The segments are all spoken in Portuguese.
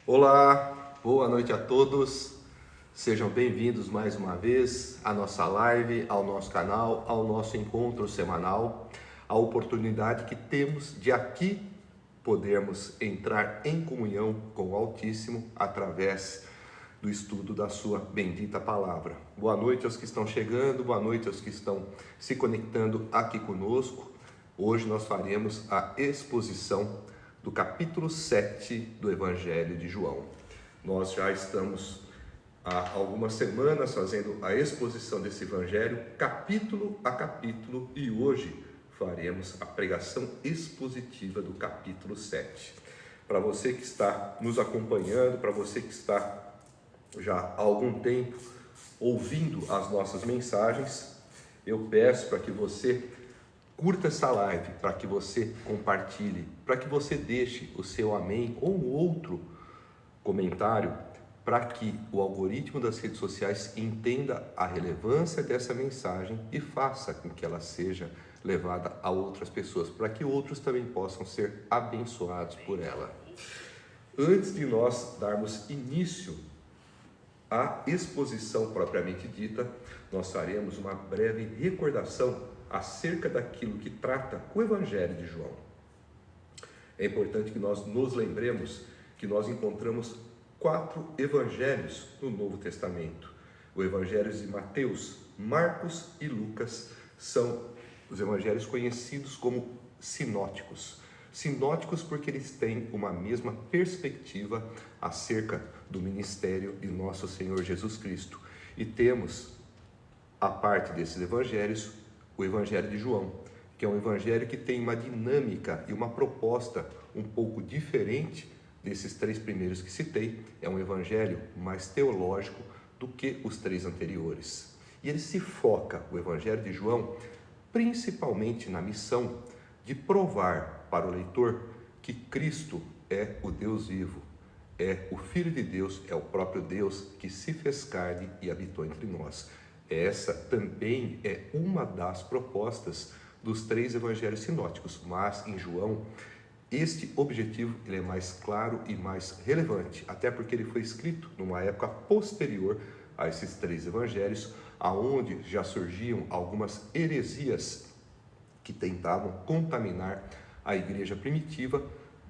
Olá, boa noite a todos. Sejam bem-vindos mais uma vez à nossa live, ao nosso canal, ao nosso encontro semanal, a oportunidade que temos de aqui podermos entrar em comunhão com o Altíssimo através do estudo da sua bendita palavra. Boa noite aos que estão chegando, boa noite aos que estão se conectando aqui conosco. Hoje nós faremos a exposição do capítulo 7 do Evangelho de João. Nós já estamos há algumas semanas fazendo a exposição desse Evangelho, capítulo a capítulo, e hoje faremos a pregação expositiva do capítulo 7. Para você que está nos acompanhando, para você que está já há algum tempo ouvindo as nossas mensagens, eu peço para que você curta essa live, para que você compartilhe, para que você deixe o seu amém ou um outro comentário, para que o algoritmo das redes sociais entenda a relevância dessa mensagem e faça com que ela seja levada a outras pessoas, para que outros também possam ser abençoados por ela. Antes de nós darmos início à exposição propriamente dita, nós faremos uma breve recordação acerca daquilo que trata o Evangelho de João. É importante que nós nos lembremos que nós encontramos 4 evangelhos no Novo Testamento. Os evangelhos de Mateus, Marcos e Lucas são os evangelhos conhecidos como sinóticos. Sinóticos porque eles têm uma mesma perspectiva acerca do ministério de nosso Senhor Jesus Cristo. E temos, a parte desses evangelhos, o Evangelho de João, que é um evangelho que tem uma dinâmica e uma proposta um pouco diferente desses 3 primeiros que citei. É um evangelho mais teológico do que os 3 anteriores. E ele se foca, o Evangelho de João, principalmente na missão de provar para o leitor que Cristo é o Deus vivo, é o Filho de Deus, é o próprio Deus que se fez carne e habitou entre nós. Essa também é uma das propostas dos 3 evangelhos sinóticos, mas em João este objetivo ele é mais claro e mais relevante, até porque ele foi escrito numa época posterior a esses 3 evangelhos, aonde já surgiam algumas heresias que tentavam contaminar a igreja primitiva,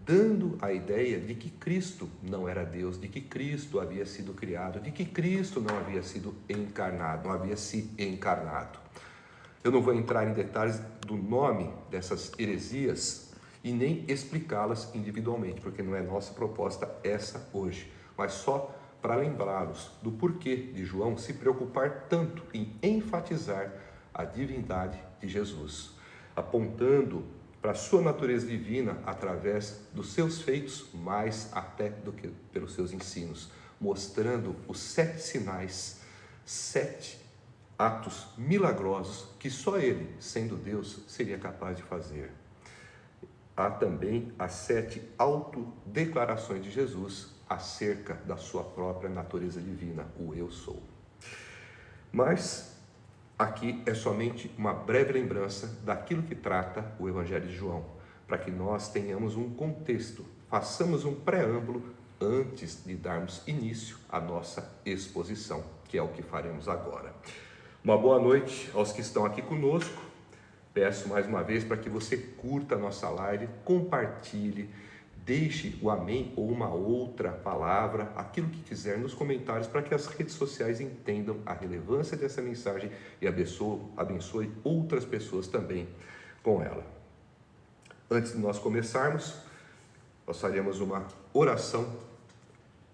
dando a ideia de que Cristo não era Deus, de que Cristo havia sido criado, de que Cristo não havia sido encarnado, não havia se encarnado. Eu não vou entrar em detalhes do nome dessas heresias e nem explicá-las individualmente, porque não é nossa proposta essa hoje, mas só para lembrá-los do porquê de João se preocupar tanto em enfatizar a divindade de Jesus, apontando para a sua natureza divina através dos seus feitos, mais até do que pelos seus ensinos, mostrando os 7 sinais, 7 atos milagrosos que só ele, sendo Deus, seria capaz de fazer. Há também as 7 autodeclarações de Jesus acerca da sua própria natureza divina, o eu sou. Mas aqui é somente uma breve lembrança daquilo que trata o Evangelho de João, para que nós tenhamos um contexto, façamos um preâmbulo antes de darmos início à nossa exposição, que é o que faremos agora. Uma boa noite aos que estão aqui conosco. Peço mais uma vez para que você curta a nossa live, compartilhe, deixe o amém ou uma outra palavra, aquilo que quiser nos comentários, para que as redes sociais entendam a relevância dessa mensagem e abençoe outras pessoas também com ela. Antes de nós começarmos, nós faremos uma oração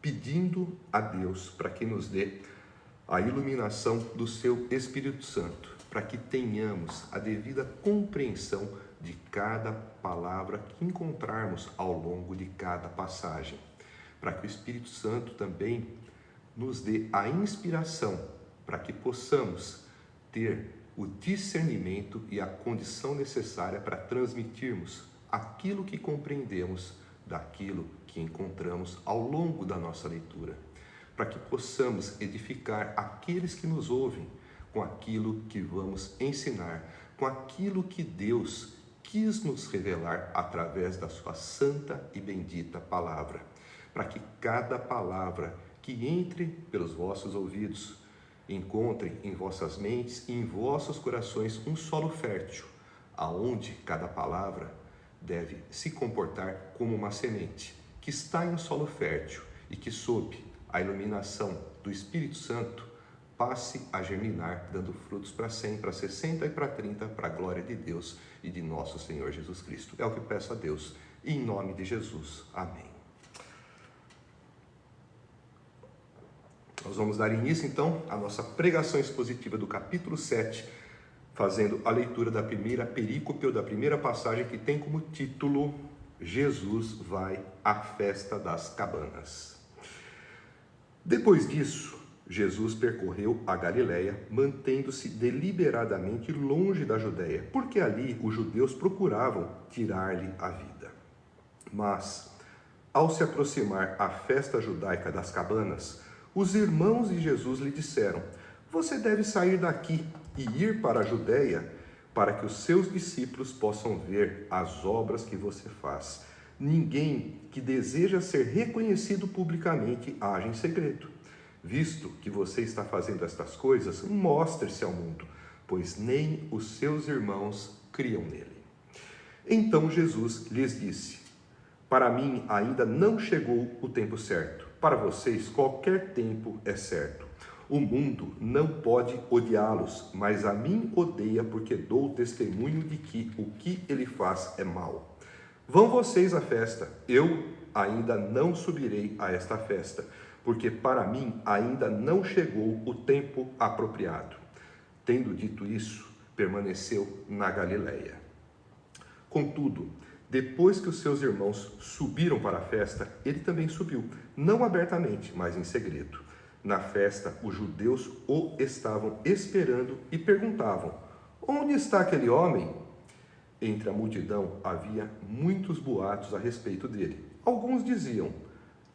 pedindo a Deus para que nos dê a iluminação do seu Espírito Santo, para que tenhamos a devida compreensão de cada palavra que encontrarmos ao longo de cada passagem, para que o Espírito Santo também nos dê a inspiração para que possamos ter o discernimento e a condição necessária para transmitirmos aquilo que compreendemos daquilo que encontramos ao longo da nossa leitura, para que possamos edificar aqueles que nos ouvem com aquilo que vamos ensinar, com aquilo que Deus quis nos revelar através da sua santa e bendita palavra. para que cada palavra que entre pelos vossos ouvidos encontre em vossas mentes e em vossos corações um solo fértil, aonde cada palavra deve se comportar como uma semente que está em um solo fértil e que, sob a iluminação do Espírito Santo, passe a germinar, dando frutos para 100, para 60 e para 30, para a glória de Deus e de nosso Senhor Jesus Cristo. É o que peço a Deus, em nome de Jesus. Amém. Nós vamos dar início, então, à nossa pregação expositiva do capítulo 7, fazendo a leitura da primeira perícope, ou da primeira passagem, que tem como título Jesus vai à festa das cabanas. Depois disso, Jesus percorreu a Galiléia, mantendo-se deliberadamente longe da Judéia, porque ali os judeus procuravam tirar-lhe a vida. Mas, ao se aproximar a festa judaica das cabanas, os irmãos de Jesus lhe disseram: você deve sair daqui e ir para a Judéia, para que os seus discípulos possam ver as obras que você faz. Ninguém que deseja ser reconhecido publicamente age em segredo. Visto que você está fazendo estas coisas, mostre-se ao mundo, pois nem os seus irmãos criam nele. Então Jesus lhes disse: para mim ainda não chegou o tempo certo. Para vocês qualquer tempo é certo. O mundo não pode odiá-los, mas a mim odeia, porque dou testemunho de que o que ele faz é mal. Vão vocês à festa, eu ainda não subirei a esta festa, porque para mim ainda não chegou o tempo apropriado. Tendo dito isso, permaneceu na Galiléia. Contudo, depois que os seus irmãos subiram para a festa, ele também subiu, não abertamente, mas em segredo. Na festa, os judeus o estavam esperando e perguntavam: onde está aquele homem? Entre a multidão havia muitos boatos a respeito dele. Alguns diziam: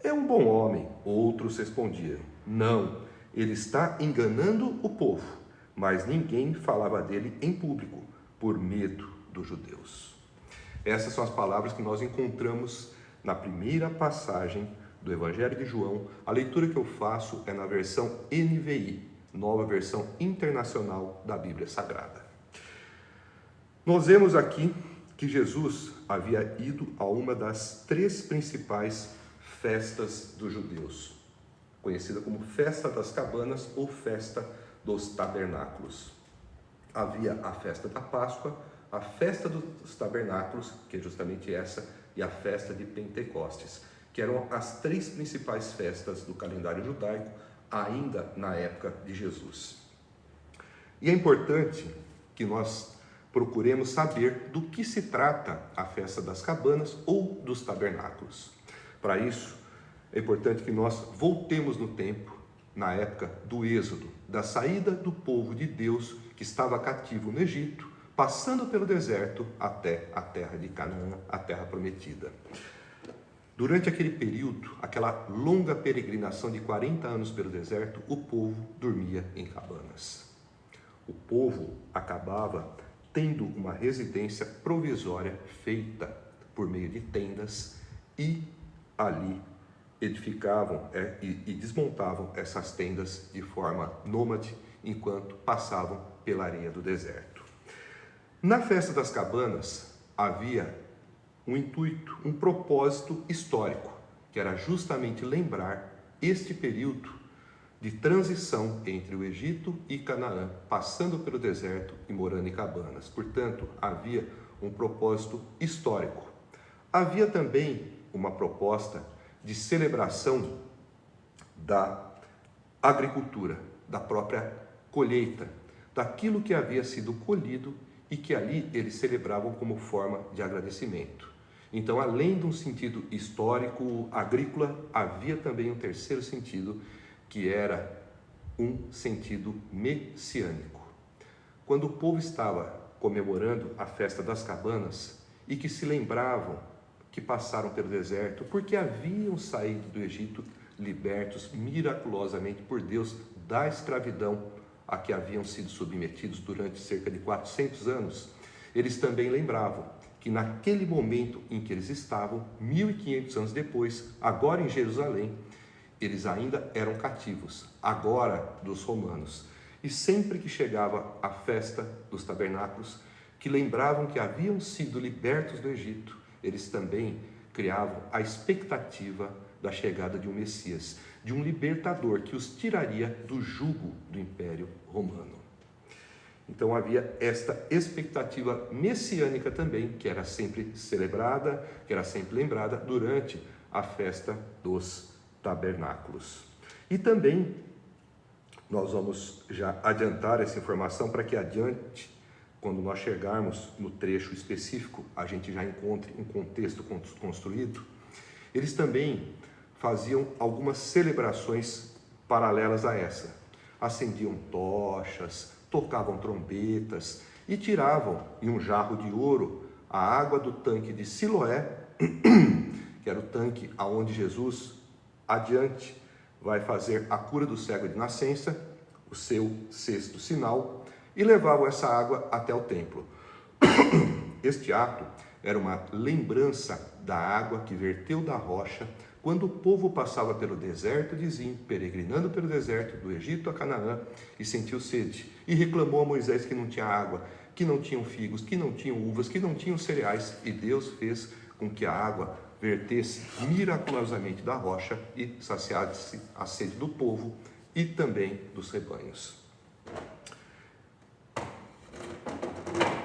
é um bom homem. Outros respondiam: não, ele está enganando o povo. Mas ninguém falava dele em público, por medo dos judeus. Essas são as palavras que nós encontramos na primeira passagem do Evangelho de João. A leitura que eu faço é na versão NVI, Nova Versão Internacional da Bíblia Sagrada. Nós vemos aqui que Jesus havia ido a uma das 3 principais festas dos judeus, conhecida como Festa das Cabanas ou Festa dos Tabernáculos. Havia a Festa da Páscoa, a Festa dos Tabernáculos, que é justamente essa, e a Festa de Pentecostes, que eram as 3 principais festas do calendário judaico, ainda na época de Jesus. E é importante que nós procuremos saber do que se trata a Festa das Cabanas ou dos Tabernáculos. Para isso, é importante que nós voltemos no tempo, na época do Êxodo, da saída do povo de Deus que estava cativo no Egito, passando pelo deserto até a terra de Canaã, a terra prometida. Durante aquele período, aquela longa peregrinação de 40 anos pelo deserto, o povo dormia em cabanas. O povo acabava tendo uma residência provisória feita por meio de tendas e ali edificavam e desmontavam essas tendas de forma nômade enquanto passavam pela areia do deserto. Na Festa das Cabanas havia um intuito, um propósito histórico, que era justamente lembrar este período de transição entre o Egito e Canaã, passando pelo deserto e morando em cabanas. Portanto, havia um propósito histórico. Havia também uma proposta de celebração da agricultura, da própria colheita, daquilo que havia sido colhido e que ali eles celebravam como forma de agradecimento. Então, além de um sentido histórico, agrícola, havia também um terceiro sentido, que era um sentido messiânico. Quando o povo estava comemorando a Festa das Cabanas e que se lembravam que passaram pelo deserto, porque haviam saído do Egito libertos miraculosamente por Deus da escravidão a que haviam sido submetidos durante cerca de 400 anos, eles também lembravam que naquele momento em que eles estavam, 1500 anos depois, agora em Jerusalém, eles ainda eram cativos, agora dos romanos. E sempre que chegava a festa dos tabernáculos, que lembravam que haviam sido libertos do Egito, eles também criavam a expectativa da chegada de um Messias, de um libertador que os tiraria do jugo do Império Romano. Então havia esta expectativa messiânica também, que era sempre celebrada, que era sempre lembrada durante a festa dos tabernáculos. E também nós vamos já adiantar essa informação para que adiante, quando nós chegarmos no trecho específico, a gente já encontre um contexto construído. Eles também faziam algumas celebrações paralelas a essa. Acendiam tochas, tocavam trombetas e tiravam em um jarro de ouro a água do tanque de Siloé, que era o tanque aonde Jesus adiante vai fazer a cura do cego de nascença, o seu sexto sinal, e levavam essa água até o templo. Este ato era uma lembrança da água que verteu da rocha quando o povo passava pelo deserto de Zim, peregrinando pelo deserto do Egito a Canaã, e sentiu sede, e reclamou a Moisés que não tinha água, que não tinham figos, que não tinham uvas, que não tinham cereais, e Deus fez com que a água vertesse miraculosamente da rocha e saciasse a sede do povo e também dos rebanhos.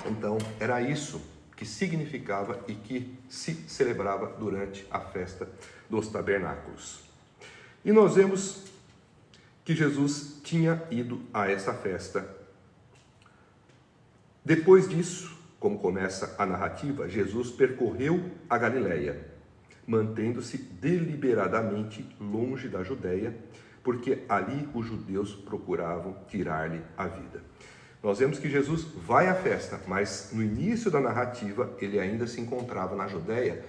Então, era isso que significava e que se celebrava durante a festa dos tabernáculos. E nós vemos que Jesus tinha ido a essa festa. Depois disso, como começa a narrativa, Jesus percorreu a Galileia, mantendo-se deliberadamente longe da Judéia, porque ali os judeus procuravam tirar-lhe a vida. Nós vemos que Jesus vai à festa, mas no início da narrativa ele ainda se encontrava na Judéia,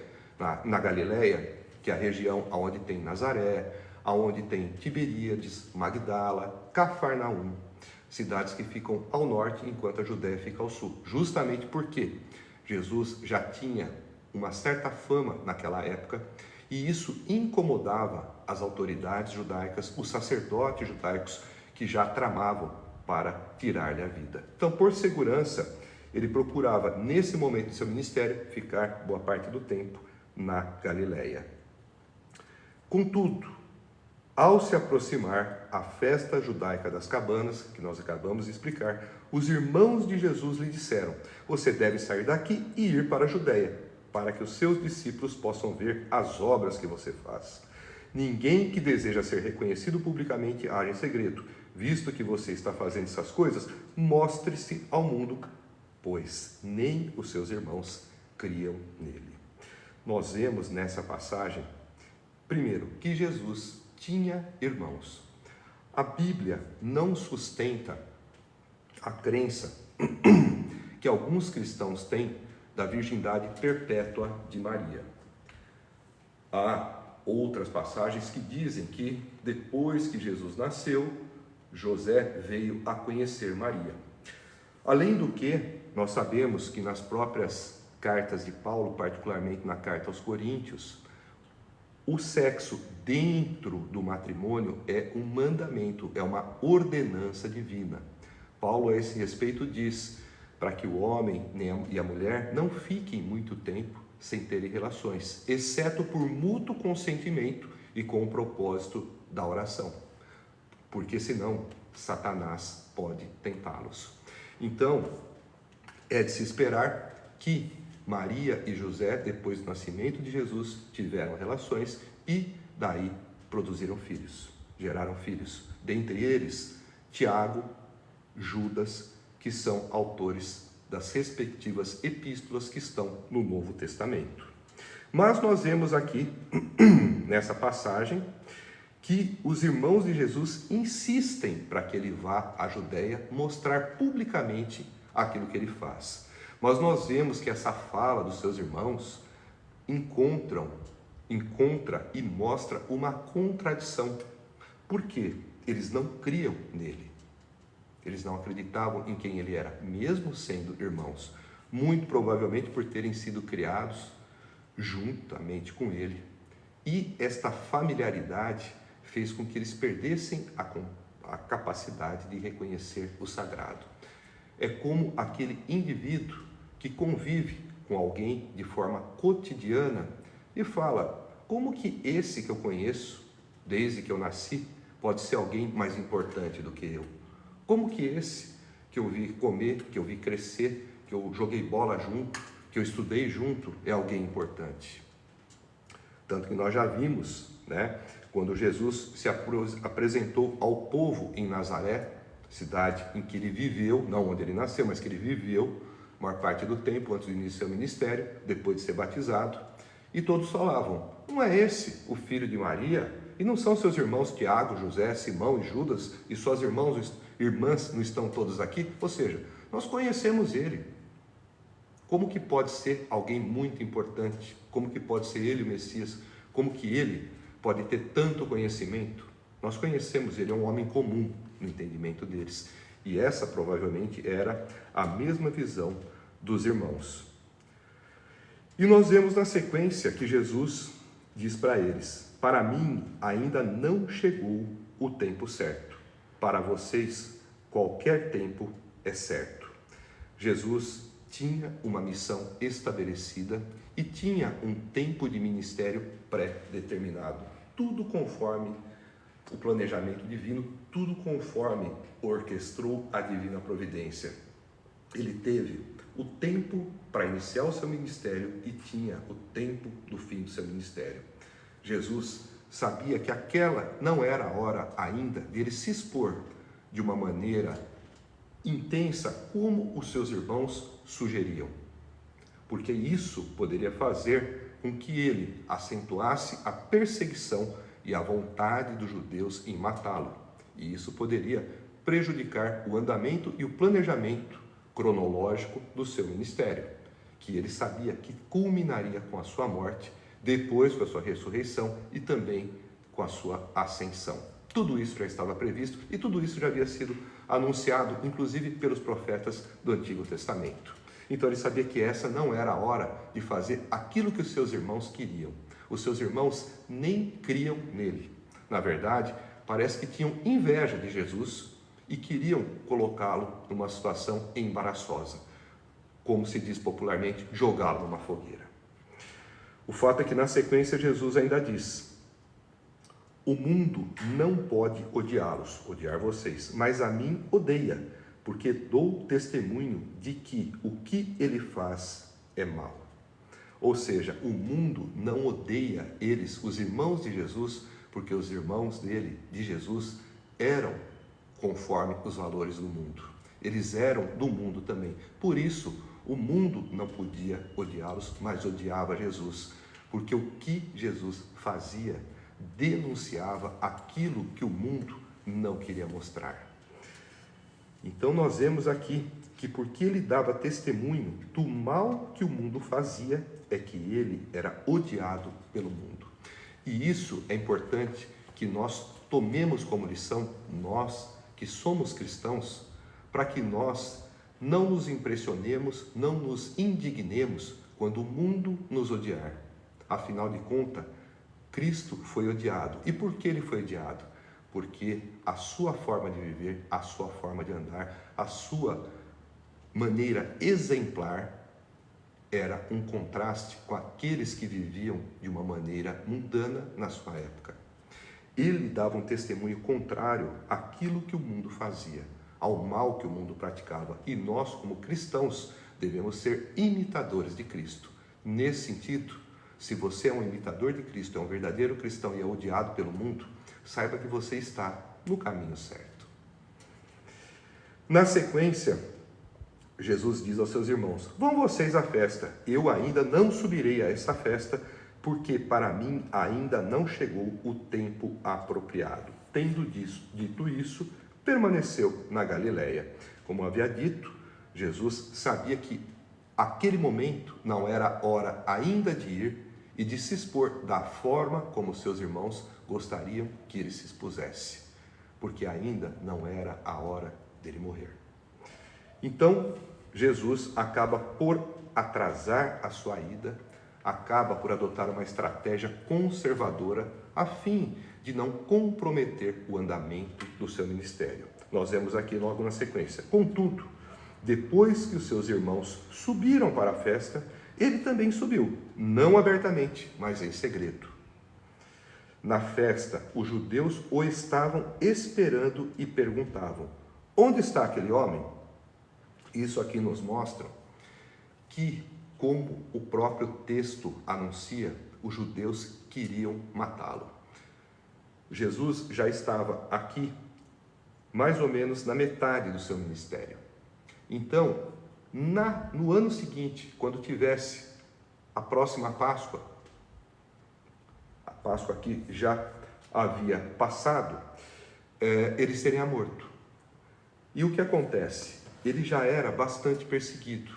na Galileia, que é a região onde tem Nazaré, onde tem Tiberíades, Magdala, Cafarnaum, cidades que ficam ao norte, enquanto a Judéia fica ao sul. Justamente porque Jesus já tinha uma certa fama naquela época, e isso incomodava as autoridades judaicas, os sacerdotes judaicos que já tramavam para tirar-lhe a vida. Então, por segurança, ele procurava, nesse momento de seu ministério, ficar boa parte do tempo na Galileia. Contudo, ao se aproximar a festa judaica das cabanas, que nós acabamos de explicar, os irmãos de Jesus lhe disseram: você deve sair daqui e ir para a Judéia, para que os seus discípulos possam ver as obras que você faz. Ninguém que deseja ser reconhecido publicamente age em segredo. Visto que você está fazendo essas coisas, mostre-se ao mundo, pois nem os seus irmãos criam nele. Nós vemos nessa passagem, primeiro, que Jesus tinha irmãos. A Bíblia não sustenta a crença que alguns cristãos têm da virgindade perpétua de Maria. Há outras passagens que dizem que depois que Jesus nasceu, José veio a conhecer Maria. Além do que, nós sabemos que nas próprias cartas de Paulo, particularmente na carta aos Coríntios, o sexo dentro do matrimônio é um mandamento, é uma ordenança divina. Paulo, a esse respeito, diz para que o homem e a mulher não fiquem muito tempo sem terem relações, exceto por mútuo consentimento e com o propósito da oração, porque senão Satanás pode tentá-los. Então, é de se esperar que Maria e José, depois do nascimento de Jesus, tiveram relações e daí produziram filhos, geraram filhos. Dentre eles, Tiago, Judas, que são autores das respectivas epístolas que estão no Novo Testamento. Mas nós vemos aqui, nessa passagem, que os irmãos de Jesus insistem para que ele vá à Judéia mostrar publicamente aquilo que ele faz. Mas nós vemos que essa fala dos seus irmãos encontra e mostra uma contradição. Por quê? Eles não criam nele. Eles não acreditavam em quem ele era, mesmo sendo irmãos. muito provavelmente por terem sido criados juntamente com ele. E esta familiaridade fez com que eles perdessem a capacidade de reconhecer o sagrado. É como aquele indivíduo que convive com alguém de forma cotidiana e fala: como que esse que eu conheço desde que eu nasci pode ser alguém mais importante do que eu? Como que esse que eu vi comer, que eu vi crescer, que eu joguei bola junto, que eu estudei junto, é alguém importante? Tanto que nós já vimos, né, quando Jesus se apresentou ao povo em Nazaré, cidade em que ele viveu, não onde ele nasceu, mas que ele viveu a maior parte do tempo antes do início do seu ministério, depois de ser batizado, e todos falavam: não é esse o filho de Maria? E não são seus irmãos Tiago, José, Simão e Judas, e suas irmãs não estão todos aqui? Ou seja, nós conhecemos ele. Como que pode ser alguém muito importante? Como que pode ser ele o Messias? Como que ele pode ter tanto conhecimento? Nós conhecemos ele, é um homem comum no entendimento deles. E essa provavelmente era a mesma visão dos irmãos. E nós vemos na sequência que Jesus diz para eles: para mim ainda não chegou o tempo certo. Para vocês, qualquer tempo é certo. Jesus tinha uma missão estabelecida e tinha um tempo de ministério pré-determinado. Tudo conforme o planejamento divino, tudo conforme orquestrou a divina providência. Ele teve o tempo para iniciar o seu ministério e tinha o tempo do fim do seu ministério. Jesus sabia que aquela não era a hora ainda de ele se expor de uma maneira intensa como os seus irmãos sugeriam, porque isso poderia fazer com que ele acentuasse a perseguição e a vontade dos judeus em matá-lo, e isso poderia prejudicar o andamento e o planejamento cronológico do seu ministério, que ele sabia que culminaria com a sua morte, depois com a sua ressurreição e também com a sua ascensão. Tudo isso já estava previsto e tudo isso já havia sido anunciado, inclusive pelos profetas do Antigo Testamento. Então ele sabia que essa não era a hora de fazer aquilo que os seus irmãos queriam. Os seus irmãos nem criam nele. Na verdade, parece que tinham inveja de Jesus e queriam colocá-lo numa situação embaraçosa, como se diz popularmente, jogá-lo numa fogueira. O fato é que na sequência Jesus ainda diz: o mundo não pode odiar vocês, mas a mim odeia, porque dou testemunho de que o que ele faz é mal. Ou seja, o mundo não odeia eles, os irmãos de Jesus, porque os irmãos de Jesus, eram conforme os valores do mundo. Eles eram do mundo também. Por isso, o mundo não podia odiá-los, mas odiava Jesus, porque o que Jesus fazia denunciava aquilo que o mundo não queria mostrar. Então nós vemos aqui que porque ele dava testemunho do mal que o mundo fazia, é que ele era odiado pelo mundo. E isso é importante que nós tomemos como lição, nós que somos cristãos, para que nós não nos impressionemos, não nos indignemos quando o mundo nos odiar. Afinal de contas, Cristo foi odiado. E por que ele foi odiado? Porque a sua forma de viver, a sua forma de andar, a sua maneira exemplar era um contraste com aqueles que viviam de uma maneira mundana na sua época. Ele dava um testemunho contrário àquilo que o mundo fazia, ao mal que o mundo praticava. E nós, como cristãos, devemos ser imitadores de Cristo. Nesse sentido, se você é um imitador de Cristo, é um verdadeiro cristão e é odiado pelo mundo, saiba que você está no caminho certo. Na sequência, Jesus diz aos seus irmãos: vão vocês à festa, eu ainda não subirei a essa festa, porque para mim ainda não chegou o tempo apropriado. Tendo dito isso, permaneceu na Galileia. Como havia dito, Jesus sabia que aquele momento não era hora ainda de ir e de se expor da forma como seus irmãos gostariam que ele se expusesse, porque ainda não era a hora dele morrer. Então, Jesus acaba por atrasar a sua ida, acaba por adotar uma estratégia conservadora a fim de não comprometer o andamento do seu ministério. Nós vemos aqui logo na sequência. Contudo, depois que os seus irmãos subiram para a festa, ele também subiu, não abertamente, mas em segredo. Na festa, os judeus o estavam esperando e perguntavam: onde está aquele homem? Isso aqui nos mostra que, como o próprio texto anuncia, os judeus queriam matá-lo. Jesus já estava aqui mais ou menos na metade do seu ministério. Então, no ano seguinte, quando tivesse a próxima Páscoa, a Páscoa aqui já havia passado, ele seria morto. E o que acontece? Ele já era bastante perseguido,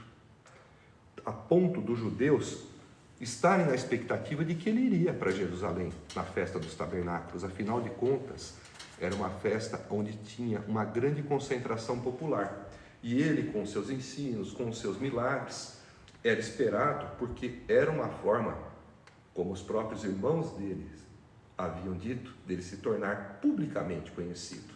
a ponto dos judeus estarem na expectativa de que ele iria para Jerusalém, na festa dos tabernáculos. Afinal de contas, era uma festa onde tinha uma grande concentração popular. E ele, com seus ensinos, com seus milagres, era esperado porque era uma forma, como os próprios irmãos deles haviam dito, dele se tornar publicamente conhecido.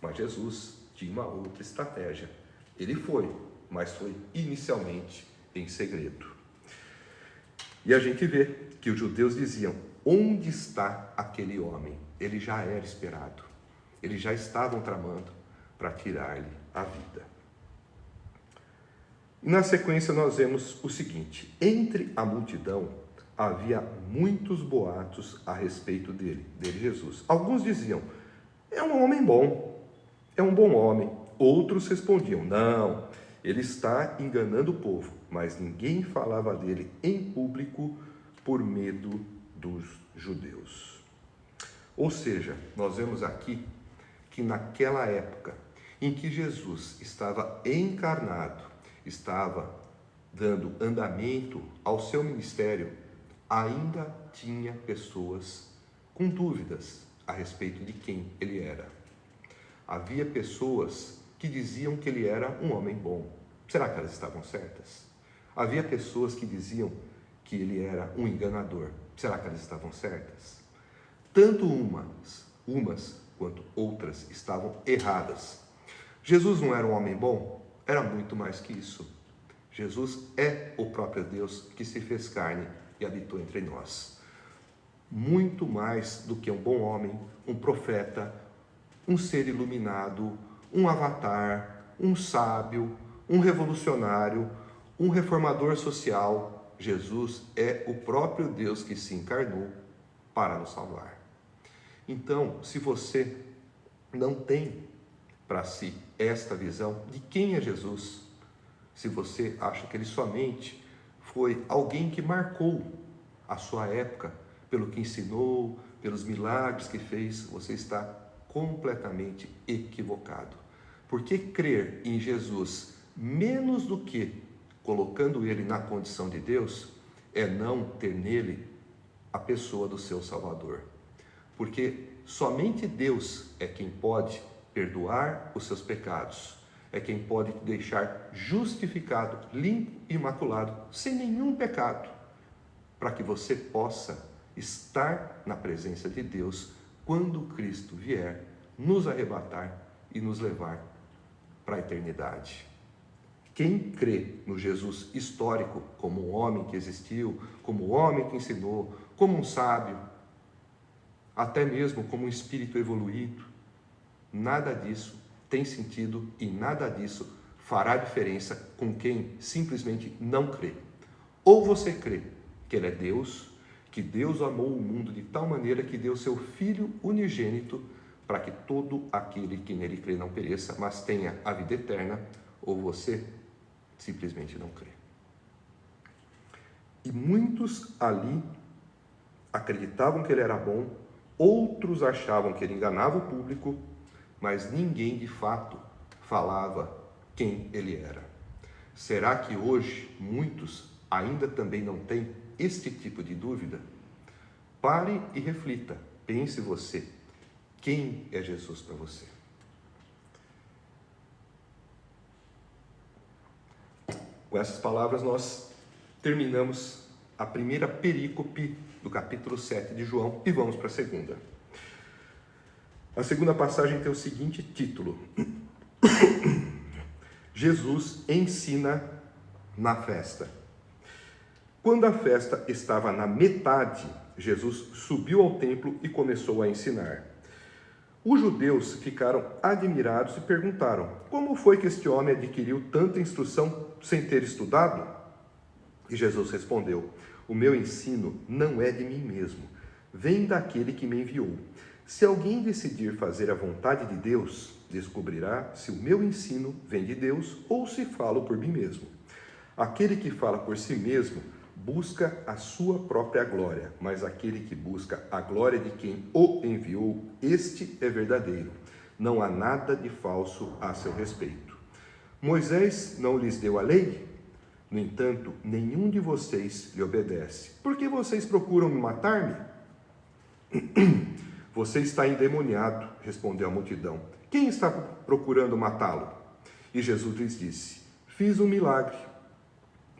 Mas Jesus tinha uma outra estratégia. Ele foi, mas foi inicialmente em segredo. E a gente vê que os judeus diziam: onde está aquele homem? Ele já era esperado. Eles já estavam tramando para tirar-lhe a vida. E na sequência nós vemos o seguinte: entre a multidão havia muitos boatos a respeito dele, Jesus. Alguns diziam: é um homem bom, é um bom homem. Outros respondiam: não, ele está enganando o povo. Mas ninguém falava dele em público por medo dos judeus. Ou seja, nós vemos aqui que naquela época em que Jesus estava encarnado, estava dando andamento ao seu ministério, ainda tinha pessoas com dúvidas a respeito de quem ele era. Havia pessoas que diziam que ele era um homem bom. Será que elas estavam certas? Havia pessoas que diziam que ele era um enganador. Será que elas estavam certas? Tanto umas quanto outras estavam erradas. Jesus não era um homem bom? Era muito mais que isso. Jesus é o próprio Deus que se fez carne e habitou entre nós. Muito mais do que um bom homem, um profeta, um ser iluminado, um avatar, um sábio, um revolucionário, um reformador social. Jesus é o próprio Deus que se encarnou para nos salvar. Então, se você não tem para si esta visão de quem é Jesus, se você acha que ele somente foi alguém que marcou a sua época pelo que ensinou, pelos milagres que fez, você está completamente equivocado. Porque crer em Jesus menos do que colocando ele na condição de Deus é não ter nele a pessoa do seu Salvador. Porque somente Deus é quem pode perdoar os seus pecados, é quem pode te deixar justificado, limpo e imaculado, sem nenhum pecado, para que você possa estar na presença de Deus quando Cristo vier nos arrebatar e nos levar para a eternidade. Quem crê no Jesus histórico como um homem que existiu, como um homem que ensinou, como um sábio, até mesmo como um espírito evoluído, nada disso tem sentido e nada disso fará diferença com quem simplesmente não crê. Ou você crê que ele é Deus, que Deus amou o mundo de tal maneira que deu seu Filho unigênito para que todo aquele que nele crê não pereça, mas tenha a vida eterna, ou você simplesmente não crê. E muitos ali acreditavam que ele era bom, outros achavam que ele enganava o público, mas ninguém de fato falava quem ele era. Será que hoje muitos ainda também não têm este tipo de dúvida? Pare e reflita, pense você, quem é Jesus para você? Com essas palavras nós terminamos a primeira perícope do capítulo 7 de João e vamos para a segunda. A segunda passagem tem o seguinte título: Jesus ensina na festa. Quando a festa estava na metade, Jesus subiu ao templo e começou a ensinar. Os judeus ficaram admirados e perguntaram: como foi que este homem adquiriu tanta instrução sem ter estudado? E Jesus respondeu: o meu ensino não é de mim mesmo, vem daquele que me enviou. Se alguém decidir fazer a vontade de Deus, descobrirá se o meu ensino vem de Deus ou se falo por mim mesmo. Aquele que fala por si mesmo busca a sua própria glória, mas aquele que busca a glória de quem o enviou, este é verdadeiro. Não há nada de falso a seu respeito. Moisés não lhes deu a lei? No entanto, nenhum de vocês lhe obedece. Por que vocês procuram me matar-me? Você está endemoniado, respondeu a multidão. Quem está procurando matá-lo? E Jesus lhes disse: fiz um milagre,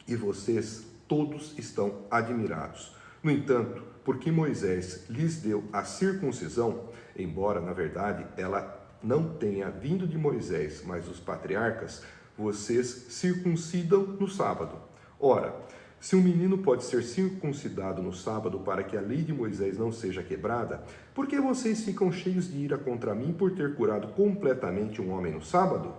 e vocês todos estão admirados. No entanto, porque Moisés lhes deu a circuncisão, embora, na verdade, ela não tenha vindo de Moisés, mas dos patriarcas, vocês circuncidam no sábado. Ora, se um menino pode ser circuncidado no sábado para que a lei de Moisés não seja quebrada, por que vocês ficam cheios de ira contra mim por ter curado completamente um homem no sábado?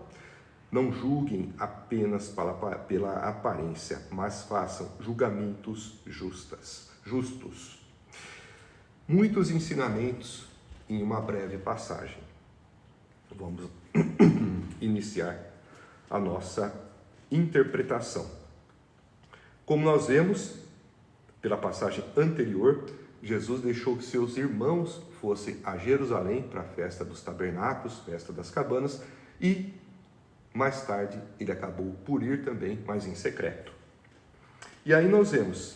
Não julguem apenas pela aparência, mas façam julgamentos justos. Muitos ensinamentos em uma breve passagem. Vamos iniciar a nossa interpretação. Como nós vemos pela passagem anterior, Jesus deixou que seus irmãos fossem a Jerusalém para a festa dos tabernáculos, festa das cabanas, e mais tarde ele acabou por ir também, mas em secreto. E aí nós vemos,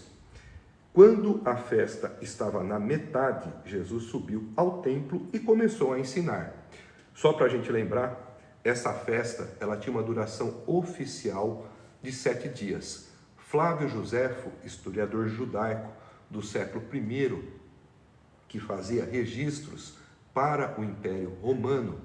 quando a festa estava na metade, Jesus subiu ao templo e começou a ensinar. Só para a gente lembrar, essa festa ela tinha uma duração oficial de 7 dias. Flávio Joséfo, historiador judaico do século I, que fazia registros para o Império Romano,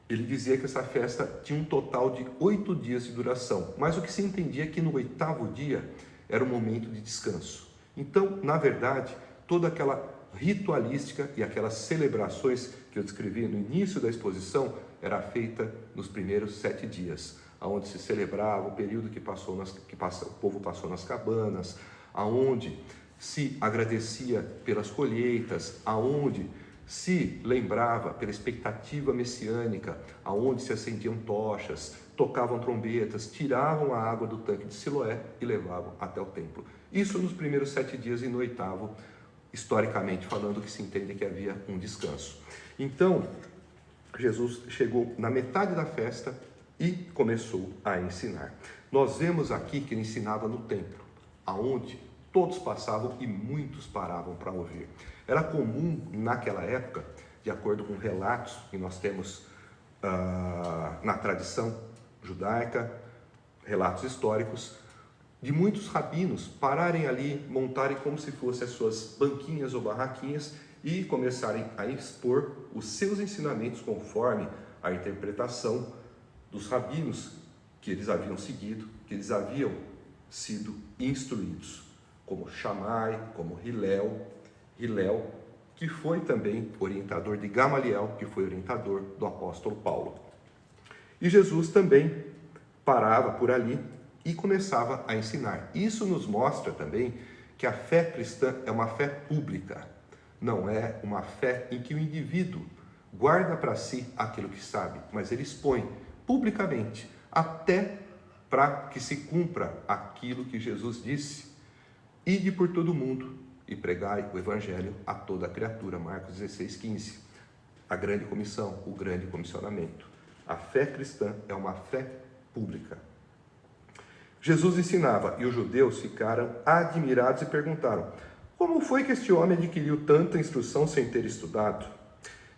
ele dizia que essa festa tinha um total de 8 dias de duração, mas o que se entendia é que no 8º dia era o momento de descanso. Então, na verdade, toda aquela ritualística e aquelas celebrações que eu descrevi no início da exposição era feita nos primeiros 7 dias, onde se celebrava o período que o povo passou nas cabanas, aonde se agradecia pelas colheitas, aonde se lembrava pela expectativa messiânica, aonde se acendiam tochas, tocavam trombetas, tiravam a água do tanque de Siloé e levavam até o templo. Isso nos primeiros 7 dias, e no 8º, historicamente falando, que se entende que havia um descanso. Então, Jesus chegou na metade da festa e começou a ensinar. Nós vemos aqui que ele ensinava no templo, aonde todos passavam e muitos paravam para ouvir. Era comum naquela época, de acordo com relatos que nós temos na tradição judaica, relatos históricos, de muitos rabinos pararem ali, montarem como se fossem as suas banquinhas ou barraquinhas e começarem a expor os seus ensinamentos conforme a interpretação dos rabinos que eles haviam seguido, que eles haviam sido instruídos, como Shammai, como Hillel, que foi também orientador de Gamaliel, que foi orientador do apóstolo Paulo. E Jesus também parava por ali e começava a ensinar. Isso nos mostra também que a fé cristã é uma fé pública, não é uma fé em que o indivíduo guarda para si aquilo que sabe, mas ele expõe publicamente, até para que se cumpra aquilo que Jesus disse: ide por todo o mundo e pregai o evangelho a toda a criatura. Marcos 16:15. A grande comissão, o grande comissionamento. A fé cristã é uma fé pública. Jesus ensinava e os judeus ficaram admirados e perguntaram: como foi que este homem adquiriu tanta instrução sem ter estudado?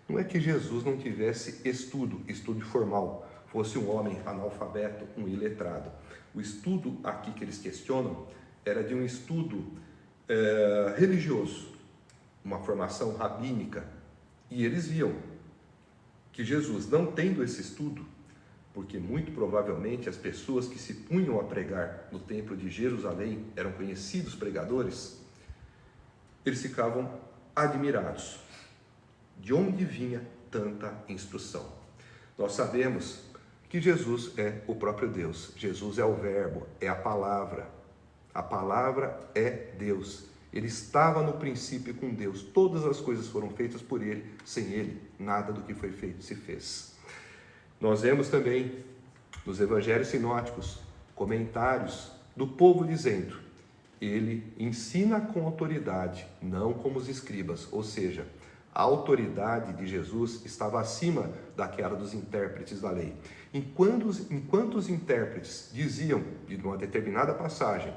Não é que Jesus não tivesse estudo formal, fosse um homem analfabeto, um iletrado, O estudo aqui que eles questionam era de um estudo religioso, uma formação rabínica, e eles viam que Jesus, não tendo esse estudo, porque muito provavelmente as pessoas que se punham a pregar no templo de Jerusalém eram conhecidos pregadores, eles ficavam admirados de onde vinha tanta instrução. Nós sabemos que Jesus é o próprio Deus, Jesus é o Verbo, é a palavra é Deus, ele estava no princípio com Deus, todas as coisas foram feitas por ele, sem ele nada do que foi feito se fez. Nós vemos também nos evangelhos sinóticos comentários do povo dizendo: ele ensina com autoridade, não como os escribas, ou seja, a autoridade de Jesus estava acima daquela dos intérpretes da lei. Enquanto os intérpretes diziam de uma determinada passagem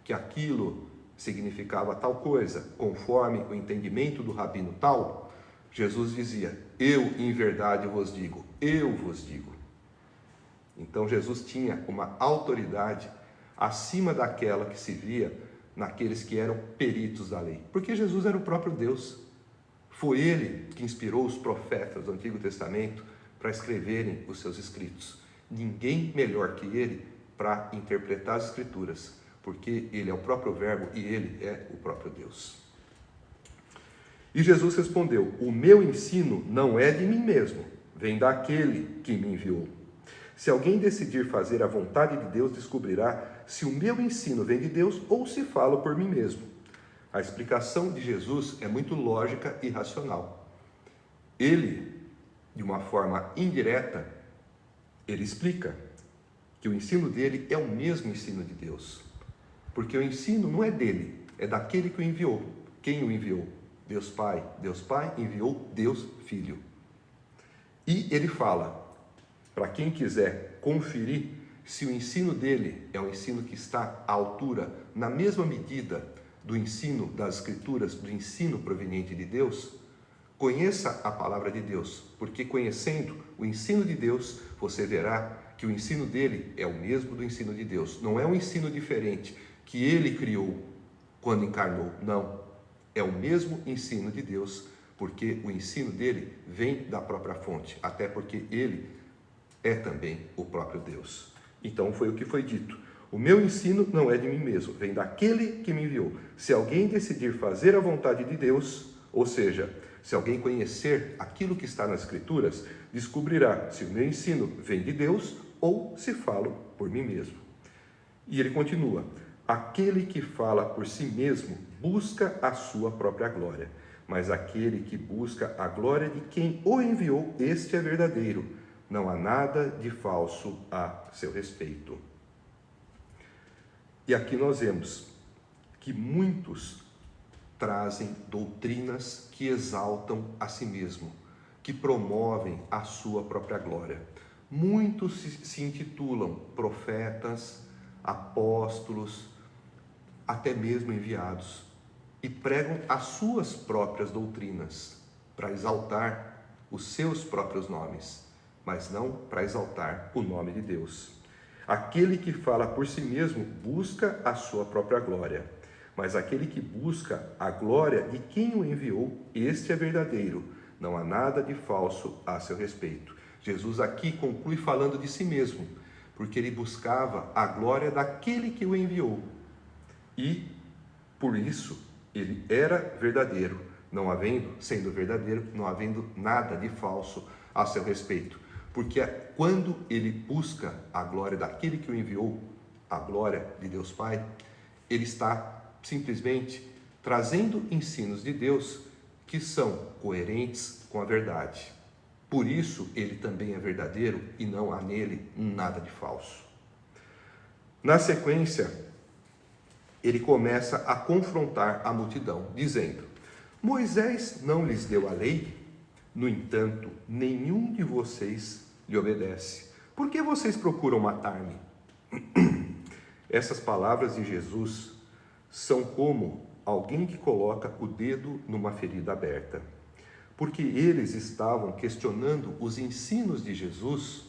que aquilo significava tal coisa, conforme o entendimento do rabino tal, Jesus dizia: eu em verdade vos digo, eu vos digo. Então Jesus tinha uma autoridade acima daquela que se via naqueles que eram peritos da lei, porque Jesus era o próprio Deus. Foi ele que inspirou os profetas do Antigo Testamento para escreverem os seus escritos. Ninguém melhor que ele para interpretar as Escrituras, porque ele é o próprio Verbo e ele é o próprio Deus. E Jesus respondeu: o meu ensino não é de mim mesmo, vem daquele que me enviou. Se alguém decidir fazer a vontade de Deus, descobrirá se o meu ensino vem de Deus ou se falo por mim mesmo. A explicação de Jesus é muito lógica e racional. Ele, de uma forma indireta, ele explica que o ensino dele é o mesmo ensino de Deus. Porque o ensino não é dele, é daquele que o enviou. Quem o enviou? Deus Pai. Deus Pai enviou Deus Filho. E ele fala, para quem quiser conferir se o ensino dele é um ensino que está à altura, na mesma medida do ensino das Escrituras, do ensino proveniente de Deus, conheça a palavra de Deus, porque conhecendo o ensino de Deus, você verá que o ensino dele é o mesmo do ensino de Deus. Não é um ensino diferente que ele criou quando encarnou, não. É o mesmo ensino de Deus, porque o ensino dele vem da própria fonte, até porque ele é também o próprio Deus. Então foi o que foi dito: o meu ensino não é de mim mesmo, vem daquele que me enviou. Se alguém decidir fazer a vontade de Deus, ou seja, se alguém conhecer aquilo que está nas Escrituras, descobrirá se o meu ensino vem de Deus ou se falo por mim mesmo. E ele continua: aquele que fala por si mesmo busca a sua própria glória, mas aquele que busca a glória de quem o enviou, este é verdadeiro. Não há nada de falso a seu respeito. E aqui nós vemos que muitos trazem doutrinas que exaltam a si mesmo, que promovem a sua própria glória. Muitos se intitulam profetas, apóstolos, até mesmo enviados, e pregam as suas próprias doutrinas para exaltar os seus próprios nomes, mas não para exaltar o nome de Deus. Aquele que fala por si mesmo busca a sua própria glória, mas aquele que busca a glória de quem o enviou, este é verdadeiro. Não há nada de falso a seu respeito. Jesus aqui conclui falando de si mesmo, porque ele buscava a glória daquele que o enviou. E, por isso, ele era verdadeiro, sendo verdadeiro, não havendo nada de falso a seu respeito. Porque quando ele busca a glória daquele que o enviou, a glória de Deus Pai, ele está simplesmente trazendo ensinos de Deus que são coerentes com a verdade. Por isso, ele também é verdadeiro e não há nele nada de falso. Na sequência, ele começa a confrontar a multidão, dizendo: Moisés não lhes deu a lei? No entanto, nenhum de vocês lhe obedece. Por que vocês procuram matar-me? Essas palavras de Jesus são como alguém que coloca o dedo numa ferida aberta. Porque eles estavam questionando os ensinos de Jesus,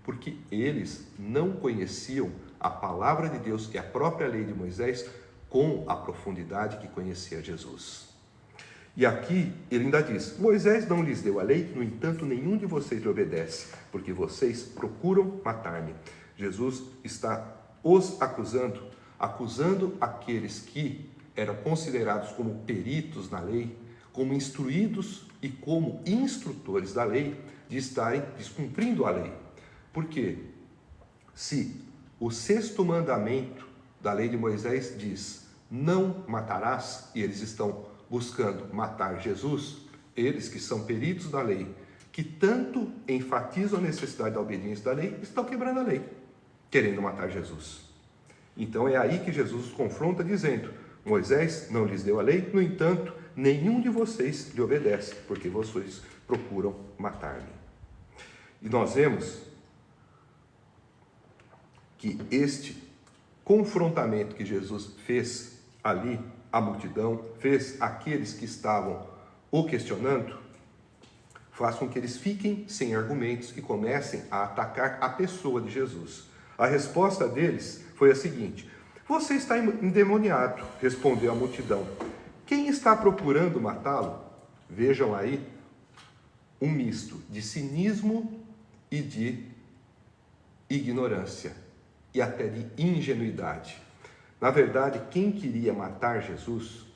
porque eles não conheciam a palavra de Deus e a própria lei de Moisés com a profundidade que conhecia Jesus. E aqui ele ainda diz: Moisés não lhes deu a lei, no entanto nenhum de vocês lhe obedece, porque vocês procuram matar-me. Jesus está os acusando aqueles que eram considerados como peritos na lei, como instruídos e como instrutores da lei, de estarem descumprindo a lei. Porque se o 6º mandamento da lei de Moisés diz: não matarás, e eles estão buscando matar Jesus, eles que são peritos da lei, que tanto enfatizam a necessidade da obediência da lei, estão quebrando a lei, querendo matar Jesus. Então é aí que Jesus os confronta dizendo: Moisés não lhes deu a lei, no entanto, nenhum de vocês lhe obedece, porque vocês procuram matar-me. E nós vemos que este confrontamento que Jesus fez ali, a multidão, fez aqueles que estavam o questionando, faz com que eles fiquem sem argumentos e comecem a atacar a pessoa de Jesus. A resposta deles foi a seguinte: você está endemoniado, respondeu a multidão. Quem está procurando matá-lo? Vejam aí um misto de cinismo e de ignorância e até de ingenuidade. Na verdade, quem queria matar Jesus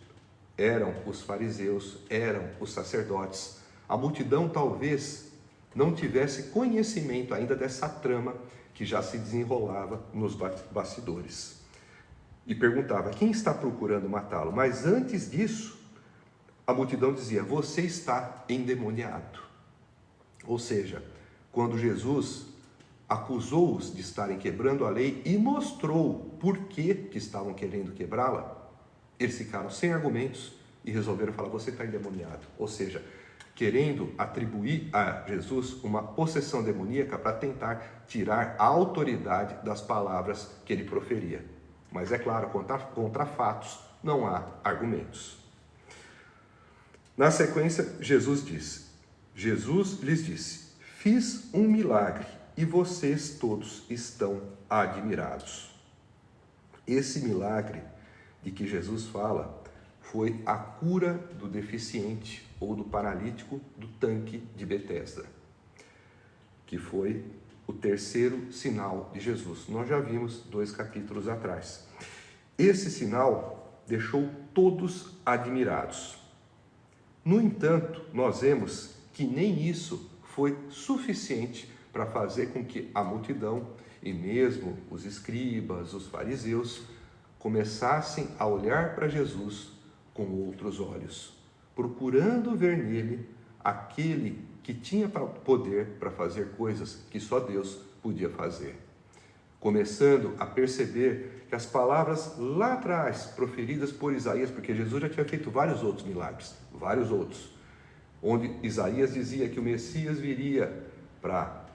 eram os fariseus, eram os sacerdotes. A multidão talvez não tivesse conhecimento ainda dessa trama que já se desenrolava nos bastidores. E perguntava: quem está procurando matá-lo? Mas antes disso, a multidão dizia: você está endemoniado. Ou seja, quando Jesus acusou-os de estarem quebrando a lei e mostrou por que estavam querendo quebrá-la, eles ficaram sem argumentos e resolveram falar: você está endemoniado. Ou seja, querendo atribuir a Jesus uma possessão demoníaca para tentar tirar a autoridade das palavras que ele proferia. Mas é claro, contra fatos não há argumentos. Na sequência, Jesus lhes disse: fiz um milagre e vocês todos estão admirados. Esse milagre de que Jesus fala foi a cura do deficiente ou do paralítico do tanque de Betesda, que foi o 3º sinal de Jesus. Nós já vimos 2 capítulos atrás. Esse sinal deixou todos admirados. No entanto, nós vemos que nem isso foi suficiente para fazer com que a multidão e mesmo os escribas, os fariseus, começassem a olhar para Jesus com outros olhos, procurando ver nele aquele que tinha poder para fazer coisas que só Deus podia fazer. Começando a perceber que as palavras lá atrás, proferidas por Isaías, porque Jesus já tinha feito vários outros milagres, vários outros, onde Isaías dizia que o Messias viria para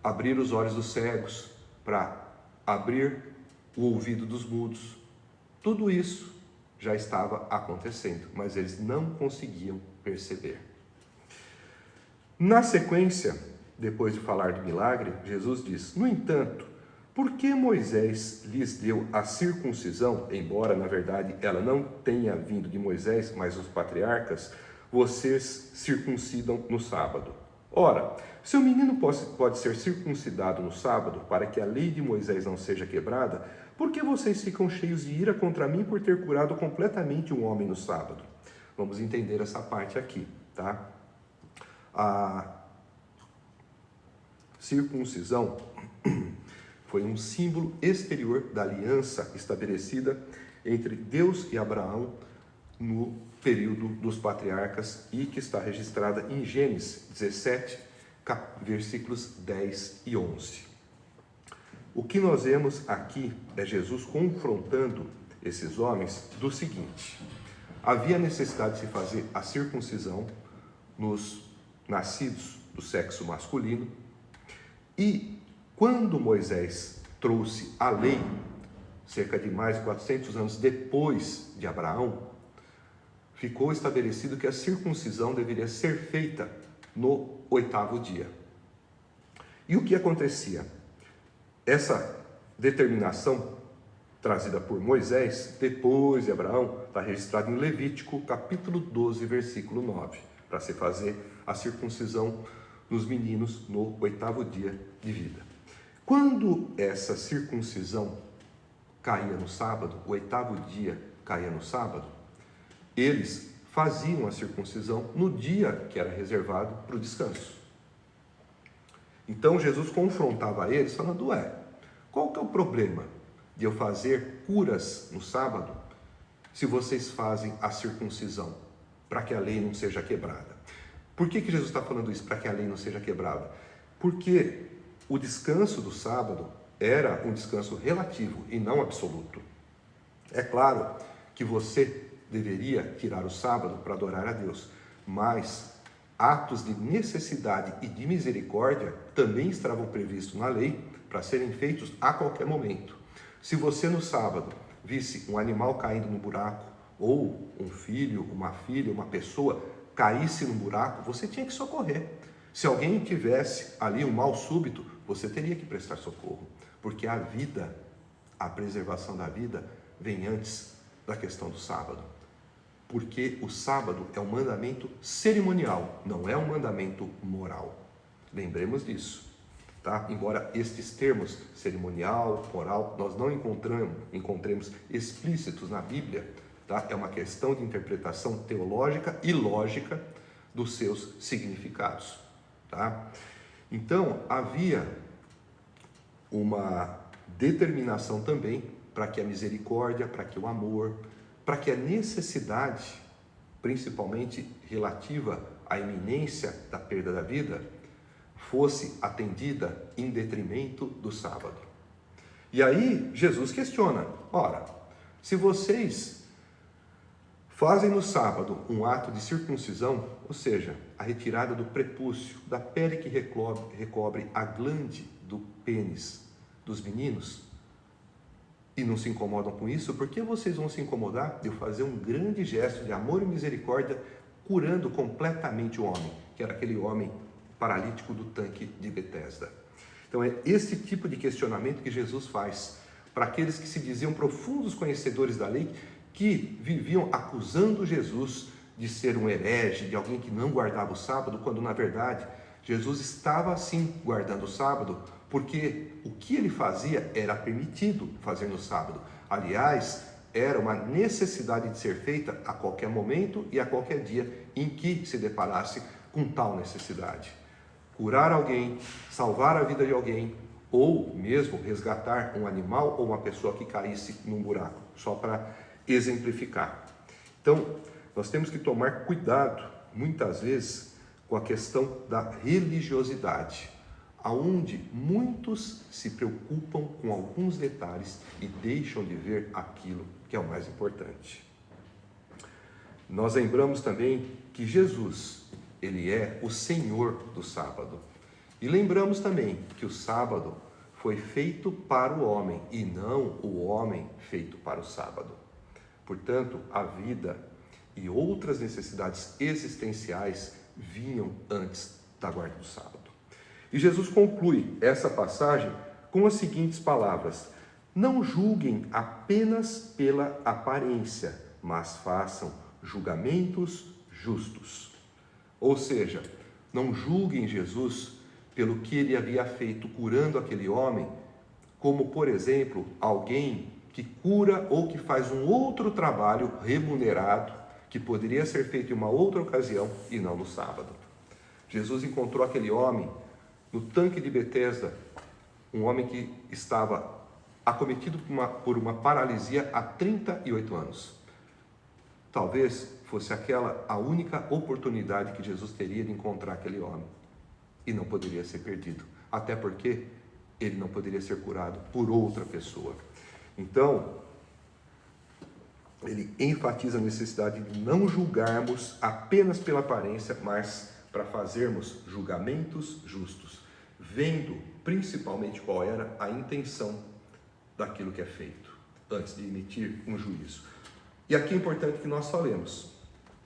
abrir os olhos dos cegos, para abrir o ouvido dos mudos. Tudo isso já estava acontecendo, mas eles não conseguiam perceber. Na sequência, depois de falar do milagre, Jesus diz: no entanto, por que Moisés lhes deu a circuncisão, embora na verdade ela não tenha vindo de Moisés, mas os patriarcas, vocês circuncidam no sábado? Ora, se o menino pode ser circuncidado no sábado, para que a lei de Moisés não seja quebrada, por que vocês ficam cheios de ira contra mim por ter curado completamente um homem no sábado? Vamos entender essa parte aqui, tá? A circuncisão foi um símbolo exterior da aliança estabelecida entre Deus e Abraão no período dos patriarcas e que está registrada em Gênesis 17, versículos 10 e 11. O que nós vemos aqui é Jesus confrontando esses homens do seguinte: havia necessidade de se fazer a circuncisão nos nascidos do sexo masculino, e quando Moisés trouxe a lei, cerca de mais de 400 anos depois de Abraão, ficou estabelecido que a circuncisão deveria ser feita no 8º dia. E o que acontecia? Essa determinação trazida por Moisés, depois de Abraão, está registrada em Levítico, capítulo 12, versículo 9, para se fazer a circuncisão nos meninos no 8º dia de vida. Quando essa circuncisão caía no sábado, o 8º dia caía no sábado, eles faziam a circuncisão no dia que era reservado para o descanso. Então Jesus confrontava eles falando, qual que é o problema de eu fazer curas no sábado se vocês fazem a circuncisão para que a lei não seja quebrada? Por que Jesus está falando isso, para que a lei não seja quebrada? Porque o descanso do sábado era um descanso relativo e não absoluto. É claro que você deveria tirar o sábado para adorar a Deus, mas atos de necessidade e de misericórdia também estavam previstos na lei para serem feitos a qualquer momento. Se você no sábado visse um animal caindo no buraco, ou um filho, uma filha, uma pessoa caísse no buraco, você tinha que socorrer. Se alguém tivesse ali um mal súbito, você teria que prestar socorro, porque a vida, a preservação da vida, vem antes da questão do sábado. Porque o sábado é um mandamento cerimonial, não é um mandamento moral. Lembremos disso, tá? Embora estes termos, cerimonial, moral, nós não encontremos explícitos na Bíblia, tá? É uma questão de interpretação teológica e lógica dos seus significados, tá? Então, havia uma determinação também para que a misericórdia, para que o amor, para que a necessidade, principalmente relativa à iminência da perda da vida, fosse atendida em detrimento do sábado. E aí Jesus questiona, ora, se vocês fazem no sábado um ato de circuncisão, ou seja, a retirada do prepúcio, da pele que recobre a glande do pênis dos meninos, e não se incomodam com isso, por que vocês vão se incomodar de eu fazer um grande gesto de amor e misericórdia, curando completamente o homem, que era aquele homem paralítico do tanque de Betesda? Então é esse tipo de questionamento que Jesus faz para aqueles que se diziam profundos conhecedores da lei, que viviam acusando Jesus de ser um herege, de alguém que não guardava o sábado, quando na verdade Jesus estava sim guardando o sábado, porque o que ele fazia era permitido fazer no sábado. Aliás, era uma necessidade de ser feita a qualquer momento e a qualquer dia em que se deparasse com tal necessidade. Curar alguém, salvar a vida de alguém, ou mesmo resgatar um animal ou uma pessoa que caísse num buraco, só para exemplificar. Então, nós temos que tomar cuidado, muitas vezes, com a questão da religiosidade, aonde muitos se preocupam com alguns detalhes e deixam de ver aquilo que é o mais importante. Nós lembramos também que Jesus, ele é o Senhor do sábado. E lembramos também que o sábado foi feito para o homem e não o homem feito para o sábado. Portanto, a vida e outras necessidades existenciais vinham antes da guarda do sábado. E Jesus conclui essa passagem com as seguintes palavras: não julguem apenas pela aparência, mas façam julgamentos justos. Ou seja, não julguem Jesus pelo que ele havia feito curando aquele homem, como, por exemplo, alguém que cura ou que faz um outro trabalho remunerado, que poderia ser feito em uma outra ocasião e não no sábado. Jesus encontrou aquele homem no tanque de Betesda, um homem que estava acometido por uma paralisia há 38 anos. Talvez fosse aquela a única oportunidade que Jesus teria de encontrar aquele homem. E não poderia ser perdido. Até porque ele não poderia ser curado por outra pessoa. Então, ele enfatiza a necessidade de não julgarmos apenas pela aparência, mas para fazermos julgamentos justos, vendo principalmente qual era a intenção daquilo que é feito, antes de emitir um juízo. E aqui é importante que nós falemos,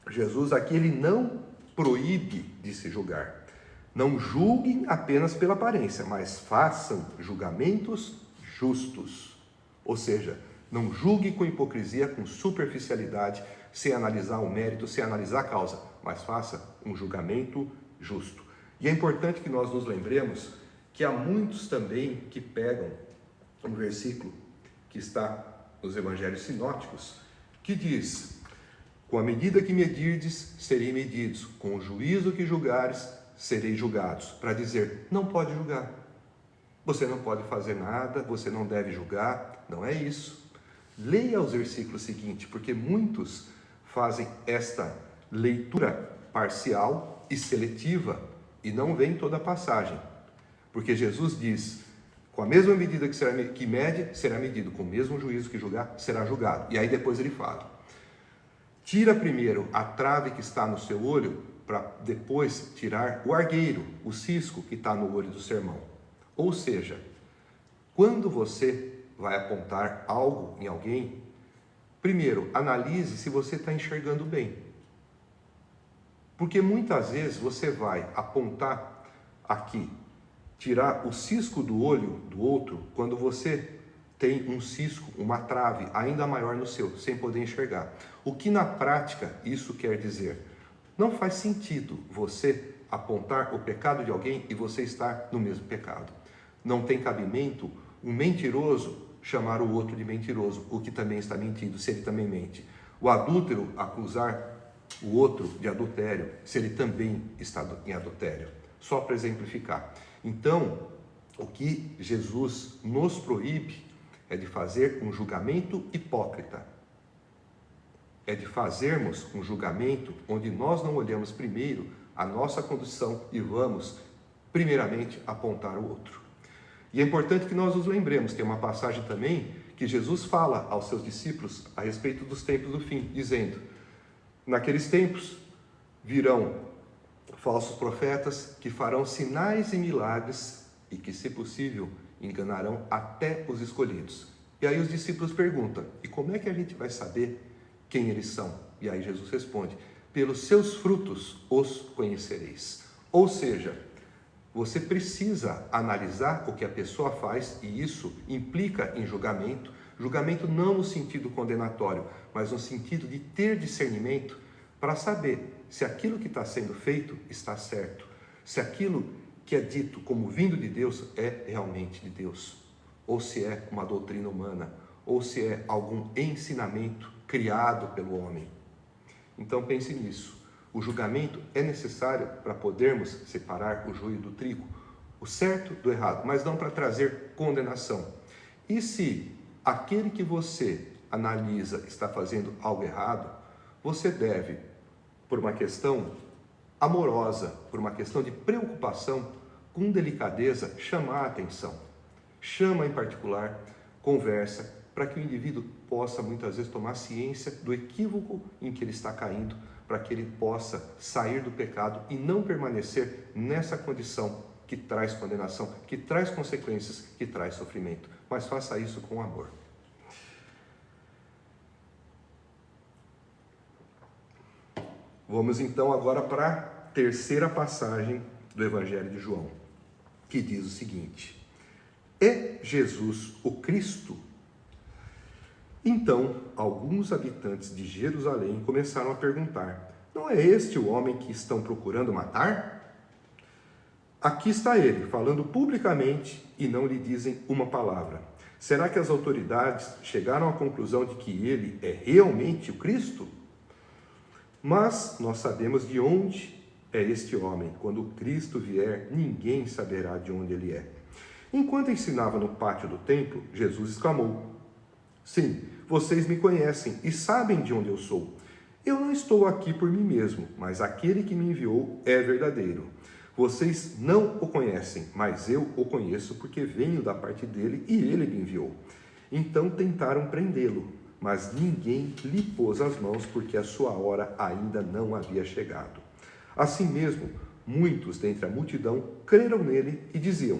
Jesus aqui ele não proíbe de se julgar, Não julguem apenas pela aparência, mas façam julgamentos justos. Ou seja, não julgue com hipocrisia, com superficialidade, sem analisar o mérito, sem analisar a causa, mas faça um julgamento justo. E é importante que nós nos lembremos que há muitos também que pegam um versículo que está nos evangelhos sinóticos, que diz: com a medida que medirdes, serei medidos, com o juízo que julgares, sereis julgados. Para dizer, não pode julgar. Você não pode fazer nada, você não deve julgar. Não é isso. Leia os versículos seguintes, porque muitos fazem esta leitura parcial e seletiva e não veem toda a passagem. Porque Jesus diz, com a mesma medida que mede, será medido, com o mesmo juízo que julgar, será julgado. E aí depois ele fala, tira primeiro a trave que está no seu olho, para depois tirar o argueiro, o cisco que está no olho do seu irmão. Ou seja, quando você vai apontar algo em alguém, primeiro, analise se você está enxergando bem. Porque muitas vezes você vai apontar aqui, tirar o cisco do olho do outro, quando você tem um cisco, uma trave ainda maior no seu, sem poder enxergar. O que na prática isso quer dizer? Não faz sentido você apontar o pecado de alguém e você estar no mesmo pecado. Não tem cabimento um mentiroso chamar o outro de mentiroso, o que também está mentindo, se ele também mente. O adúltero acusar o outro de adultério, se ele também está em adultério. Só para exemplificar. Então, o que Jesus nos proíbe é de fazer um julgamento hipócrita. É de fazermos um julgamento onde nós não olhamos primeiro a nossa condição e vamos, primeiramente, apontar o outro. E é importante que nós nos lembremos, tem uma passagem também que Jesus fala aos seus discípulos a respeito dos tempos do fim, dizendo, naqueles tempos virão falsos profetas que farão sinais e milagres e que, se possível, enganarão até os escolhidos. E aí os discípulos perguntam, e como é que a gente vai saber quem eles são? E aí Jesus responde, pelos seus frutos os conhecereis. Ou seja, você precisa analisar o que a pessoa faz e isso implica em julgamento. Julgamento não no sentido condenatório, mas no sentido de ter discernimento para saber se aquilo que está sendo feito está certo, se aquilo que é dito como vindo de Deus é realmente de Deus, ou se é uma doutrina humana, ou se é algum ensinamento criado pelo homem. Então pense nisso. O julgamento é necessário para podermos separar o joio do trigo, o certo do errado, mas não para trazer condenação. E se aquele que você analisa está fazendo algo errado, você deve, por uma questão amorosa, por uma questão de preocupação, com delicadeza, chamar a atenção. Chama em particular, conversa, para que o indivíduo possa muitas vezes tomar ciência do equívoco em que ele está caindo, para que ele possa sair do pecado e não permanecer nessa condição que traz condenação, que traz consequências, que traz sofrimento. Mas faça isso com amor. Vamos então agora para a terceira passagem do Evangelho de João, que diz o seguinte: é Jesus o Cristo? Então, alguns habitantes de Jerusalém começaram a perguntar, não é este o homem que estão procurando matar? Aqui está ele, falando publicamente e não lhe dizem uma palavra. Será que as autoridades chegaram à conclusão de que ele é realmente o Cristo? Mas nós sabemos de onde é este homem. Quando o Cristo vier, ninguém saberá de onde ele é. Enquanto ensinava no pátio do templo, Jesus exclamou, sim, vocês me conhecem e sabem de onde eu sou. Eu não estou aqui por mim mesmo, mas aquele que me enviou é verdadeiro. Vocês não o conhecem, mas eu o conheço porque venho da parte dele e ele me enviou. Então tentaram prendê-lo, mas ninguém lhe pôs as mãos porque a sua hora ainda não havia chegado. Assim mesmo, muitos dentre a multidão creram nele e diziam,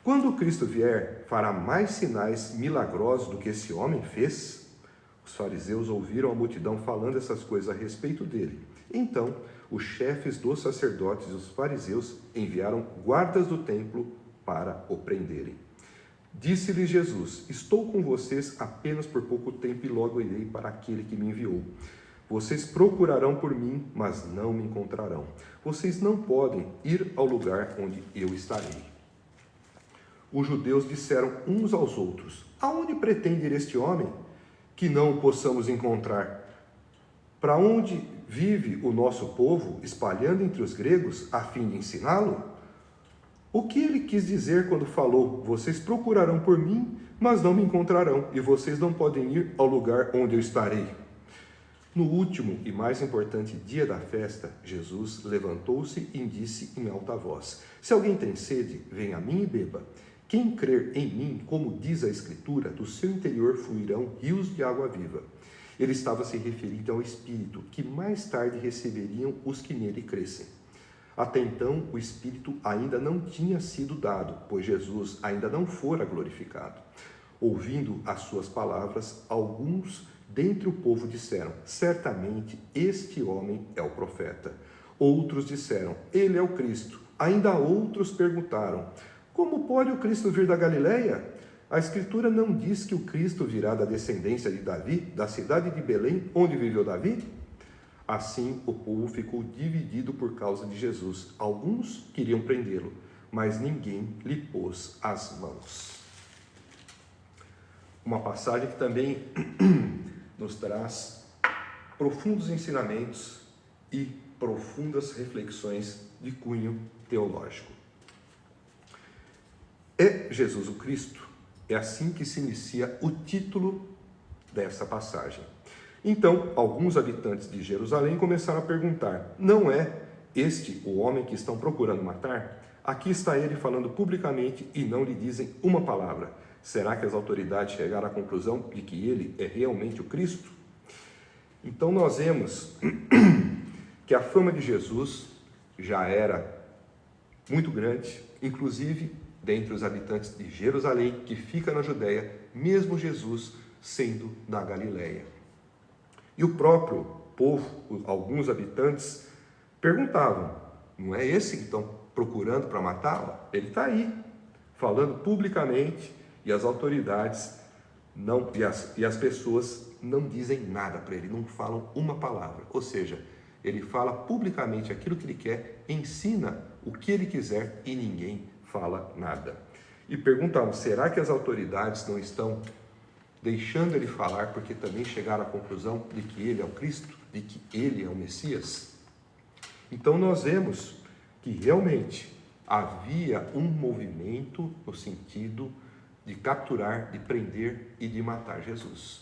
quando o Cristo vier, fará mais sinais milagrosos do que esse homem fez? Os fariseus ouviram a multidão falando essas coisas a respeito dele. Então, os chefes dos sacerdotes e os fariseus enviaram guardas do templo para o prenderem. Disse-lhes Jesus: estou com vocês apenas por pouco tempo e logo irei para aquele que me enviou. Vocês procurarão por mim, mas não me encontrarão. Vocês não podem ir ao lugar onde eu estarei. Os judeus disseram uns aos outros: aonde pretende ir este homem, que não o possamos encontrar? Para onde vive o nosso povo, espalhando entre os gregos, a fim de ensiná-lo? O que ele quis dizer quando falou: vocês procurarão por mim, mas não me encontrarão, e vocês não podem ir ao lugar onde eu estarei? No último e mais importante dia da festa, Jesus levantou-se e disse em alta voz: se alguém tem sede, venha a mim e beba. Quem crer em mim, como diz a Escritura, do seu interior fluirão rios de água viva. Ele estava se referindo ao Espírito, que mais tarde receberiam os que nele crescem. Até então, o Espírito ainda não tinha sido dado, pois Jesus ainda não fora glorificado. Ouvindo as suas palavras, alguns dentre o povo disseram: certamente este homem é o profeta. Outros disseram: ele é o Cristo. Ainda outros perguntaram: como pode o Cristo vir da Galileia? A Escritura não diz que o Cristo virá da descendência de Davi, da cidade de Belém, onde viveu Davi? Assim, o povo ficou dividido por causa de Jesus. Alguns queriam prendê-lo, mas ninguém lhe pôs as mãos. Uma passagem que também nos traz profundos ensinamentos e profundas reflexões de cunho teológico. É Jesus o Cristo? É assim que se inicia o título dessa passagem. Então, alguns habitantes de Jerusalém começaram a perguntar: não é este o homem que estão procurando matar? Aqui está ele falando publicamente e não lhe dizem uma palavra. Será que as autoridades chegaram à conclusão de que ele é realmente o Cristo? Então nós vemos que a fama de Jesus já era muito grande, inclusive dentre os habitantes de Jerusalém, que fica na Judéia, mesmo Jesus sendo da Galileia. E o próprio povo, alguns habitantes, perguntavam: não é esse que estão procurando para matá-lo? Ele está aí, falando publicamente, e as autoridades não, e as pessoas não dizem nada para ele, não falam uma palavra. Ou seja, ele fala publicamente aquilo que ele quer, ensina o que ele quiser e ninguém fala nada. E perguntavam: será que as autoridades não estão deixando ele falar porque também chegaram à conclusão de que ele é o Cristo, de que ele é o Messias? Então nós vemos que realmente havia um movimento no sentido de capturar, de prender e de matar Jesus.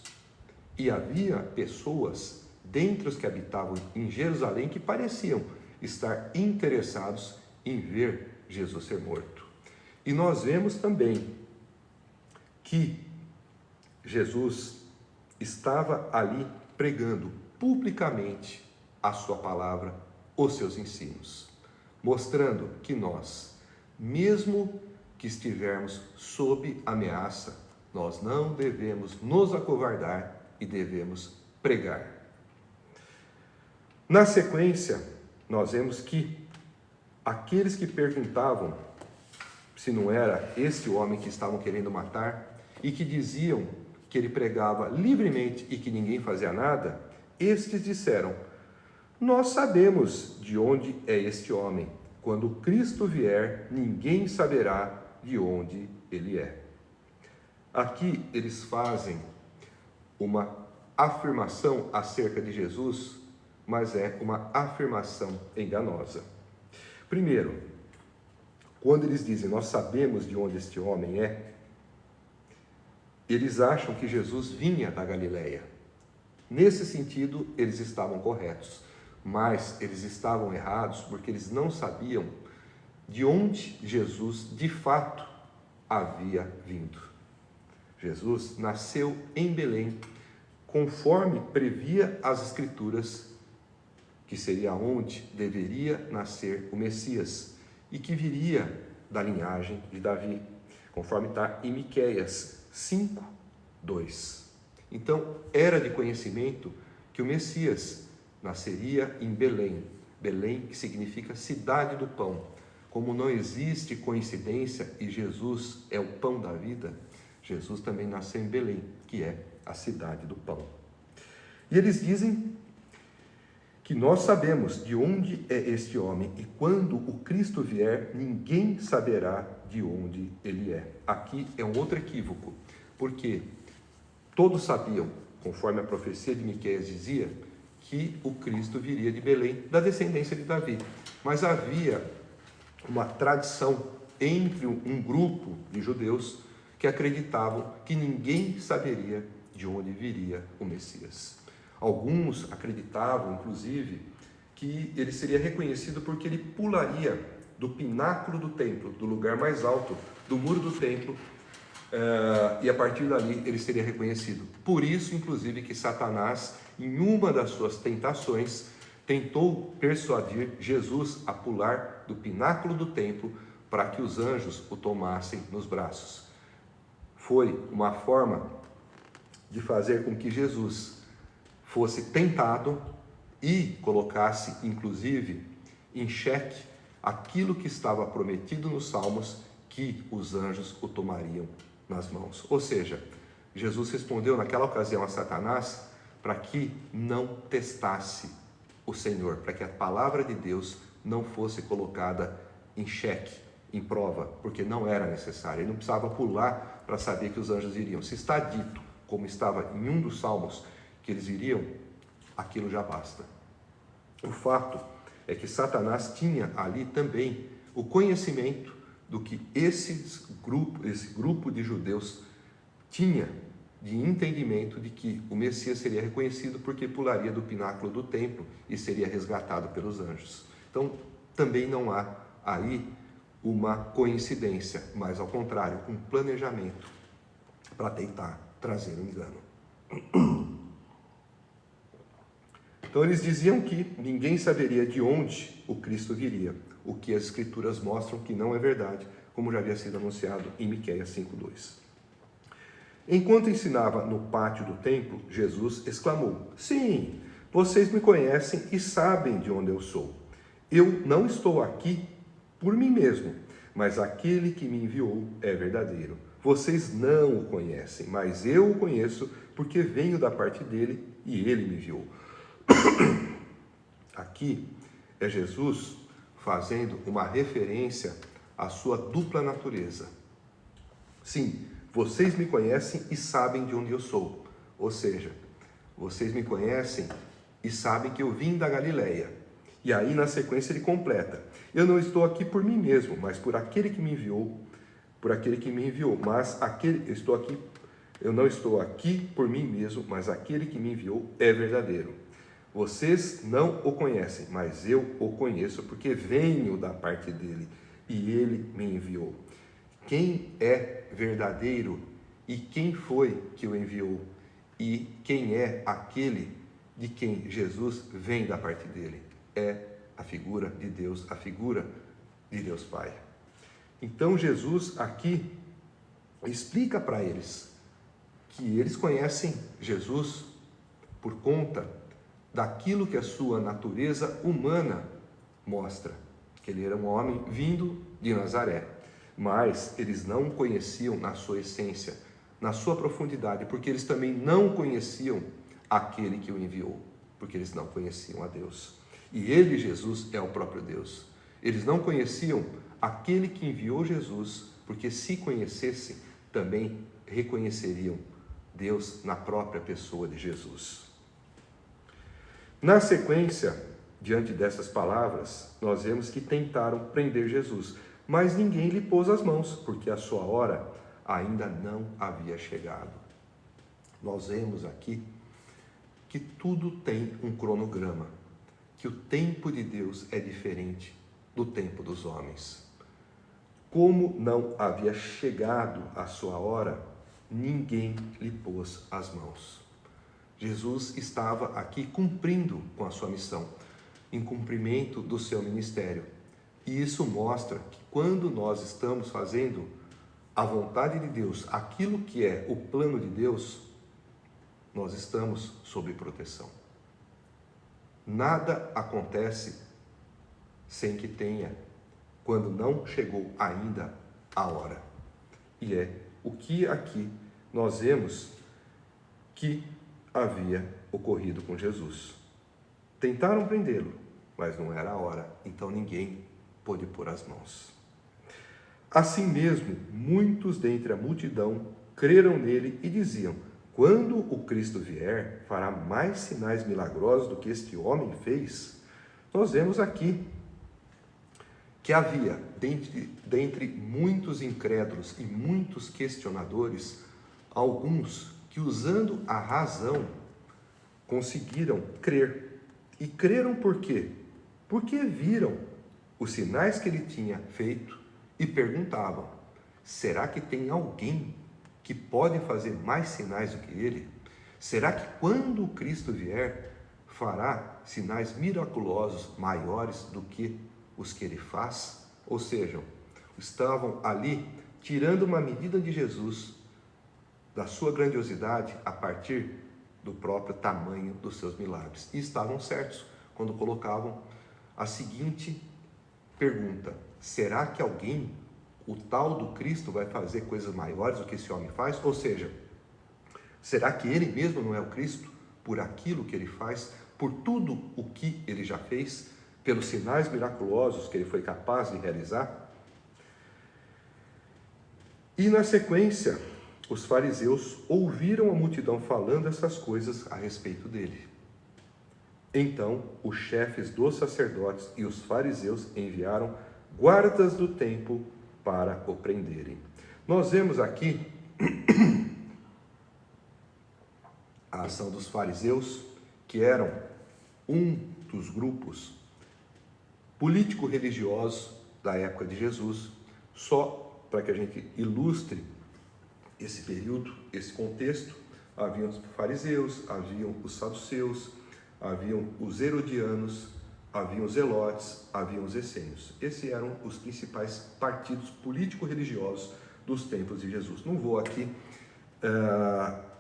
E havia pessoas dentre os que habitavam em Jerusalém que pareciam estar interessados em ver Jesus ser morto. E nós vemos também que Jesus estava ali pregando publicamente a sua palavra, os seus ensinos, mostrando que nós, mesmo que estivermos sob ameaça, nós não devemos nos acovardar e devemos pregar. Na sequência, nós vemos que aqueles que perguntavam se não era esse homem que estavam querendo matar e que diziam que ele pregava livremente e que ninguém fazia nada, estes disseram: nós sabemos de onde é este homem. Quando Cristo vier, ninguém saberá de onde ele é. Aqui eles fazem uma afirmação acerca de Jesus, mas é uma afirmação enganosa. Primeiro, quando eles dizem: nós sabemos de onde este homem é, eles acham que Jesus vinha da Galileia. Nesse sentido, eles estavam corretos, mas eles estavam errados porque eles não sabiam de onde Jesus de fato havia vindo. Jesus nasceu em Belém, conforme previa as Escrituras, que seria onde deveria nascer o Messias e que viria da linhagem de Davi, conforme está em Miqueias 5:2. Então, era de conhecimento que o Messias nasceria em Belém, Belém, que significa cidade do pão. Como não existe coincidência e Jesus é o pão da vida, Jesus também nasceu em Belém, que é a cidade do pão. E eles dizem que nós sabemos de onde é este homem e quando o Cristo vier, ninguém saberá de onde ele é. Aqui é um outro equívoco, porque todos sabiam, conforme a profecia de Miqueias dizia, que o Cristo viria de Belém, da descendência de Davi. Mas havia uma tradição entre um grupo de judeus que acreditavam que ninguém saberia de onde viria o Messias. Alguns acreditavam, inclusive, que ele seria reconhecido porque ele pularia do pináculo do templo, do lugar mais alto, do muro do templo, e a partir dali ele seria reconhecido. Por isso, inclusive, que Satanás, em uma das suas tentações, tentou persuadir Jesus a pular do pináculo do templo para que os anjos o tomassem nos braços. Foi uma forma de fazer com que Jesus fosse tentado e colocasse, inclusive, em xeque aquilo que estava prometido nos Salmos, que os anjos o tomariam nas mãos. Ou seja, Jesus respondeu naquela ocasião a Satanás para que não testasse o Senhor, para que a palavra de Deus não fosse colocada em xeque, em prova, porque não era necessário. Ele não precisava pular para saber que os anjos iriam. Se está dito, como estava em um dos salmos, que eles iriam, aquilo já basta. O fato é que Satanás tinha ali também o conhecimento do que esse grupo de judeus tinha de entendimento de que o Messias seria reconhecido porque pularia do pináculo do templo e seria resgatado pelos anjos. Então, também não há aí uma coincidência, mas ao contrário, um planejamento para tentar trazer um engano. Então eles diziam que ninguém saberia de onde o Cristo viria, o que as Escrituras mostram que não é verdade, como já havia sido anunciado em Miqueias 5:2. Enquanto ensinava no pátio do templo, Jesus exclamou: "Sim, vocês me conhecem e sabem de onde eu sou. Eu não estou aqui por mim mesmo, mas aquele que me enviou é verdadeiro. Vocês não o conhecem, mas eu o conheço porque venho da parte dele e ele me enviou." Aqui é Jesus fazendo uma referência à sua dupla natureza. Sim, vocês me conhecem e sabem de onde eu sou. Ou seja, vocês me conhecem e sabem que eu vim da Galileia. E aí na sequência ele completa: eu não estou aqui por mim mesmo, mas por aquele que me enviou, eu não estou aqui por mim mesmo, mas aquele que me enviou é verdadeiro. Vocês não o conhecem, mas eu o conheço, porque venho da parte dele e ele me enviou. Quem é verdadeiro e quem foi que o enviou? E quem é aquele de quem Jesus vem da parte dele? É a figura de Deus, a figura de Deus Pai. Então Jesus aqui explica para eles que eles conhecem Jesus por conta daquilo que a sua natureza humana mostra, que ele era um homem vindo de Nazaré, mas eles não o conheciam na sua essência, na sua profundidade, porque eles também não conheciam aquele que o enviou, porque eles não conheciam a Deus. E ele, Jesus, é o próprio Deus. Eles não conheciam aquele que enviou Jesus, porque se conhecessem, também reconheceriam Deus na própria pessoa de Jesus. Na sequência, diante dessas palavras, nós vemos que tentaram prender Jesus, mas ninguém lhe pôs as mãos, porque a sua hora ainda não havia chegado. Nós vemos aqui que tudo tem um cronograma, que o tempo de Deus é diferente do tempo dos homens. Como não havia chegado a sua hora, ninguém lhe pôs as mãos. Jesus estava aqui cumprindo com a sua missão, em cumprimento do seu ministério. E isso mostra que quando nós estamos fazendo a vontade de Deus, aquilo que é o plano de Deus, nós estamos sob proteção. Nada acontece sem que tenha, quando não chegou ainda a hora. E é o que aqui nós vemos que havia ocorrido com Jesus. Tentaram prendê-lo, mas não era a hora, então ninguém pôde pôr as mãos. Assim mesmo, muitos dentre a multidão creram nele e diziam: quando o Cristo vier, fará mais sinais milagrosos do que este homem fez? Nós vemos aqui que havia, dentre muitos incrédulos e muitos questionadores, alguns que, usando a razão, conseguiram crer. E creram por quê? Porque viram os sinais que ele tinha feito e perguntavam: será que tem alguém que pode fazer mais sinais do que ele? Será que quando o Cristo vier, fará sinais miraculosos maiores do que os que ele faz? Ou seja, estavam ali tirando uma medida de Jesus, da sua grandiosidade, a partir do próprio tamanho dos seus milagres. E estavam certos quando colocavam a seguinte pergunta: será que alguém, o tal do Cristo, vai fazer coisas maiores do que esse homem faz? Ou seja, será que ele mesmo não é o Cristo por aquilo que ele faz, por tudo o que ele já fez, pelos sinais miraculosos que ele foi capaz de realizar? E na sequência, os fariseus ouviram a multidão falando essas coisas a respeito dele. Então, os chefes dos sacerdotes e os fariseus enviaram guardas do templo para o prenderem. Nós vemos aqui a ação dos fariseus, que eram um dos grupos político-religiosos da época de Jesus. Só para que a gente ilustre esse período, esse contexto, haviam os fariseus, haviam os saduceus, haviam os herodianos, haviam os zelotes, haviam os essênios. Esses eram os principais partidos político-religiosos dos tempos de Jesus. Não vou aqui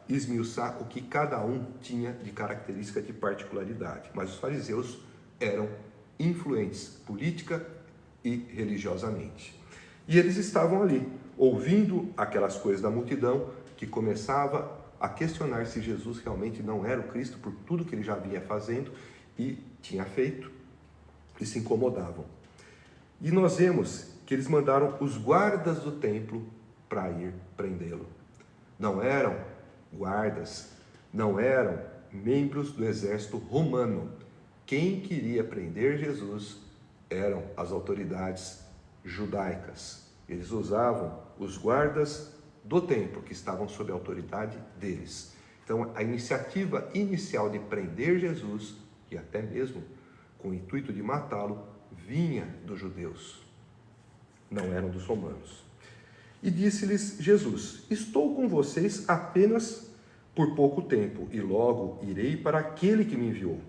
esmiuçar o que cada um tinha de característica de particularidade, mas os fariseus eram influentes política e religiosamente. E eles estavam ali, ouvindo aquelas coisas da multidão, que começava a questionar se Jesus realmente não era o Cristo por tudo que ele já vinha fazendo e tinha feito, e se incomodavam. E nós vemos que eles mandaram os guardas do templo para ir prendê-lo. Não eram guardas, não eram membros do exército romano. Quem queria prender Jesus eram as autoridades judaicas. Eles usavam os guardas do templo, que estavam sob a autoridade deles. Então, a iniciativa inicial de prender Jesus, e até mesmo com o intuito de matá-lo, vinha dos judeus, não eram dos romanos. E disse-lhes Jesus: estou com vocês apenas por pouco tempo, e logo irei para aquele que me enviou.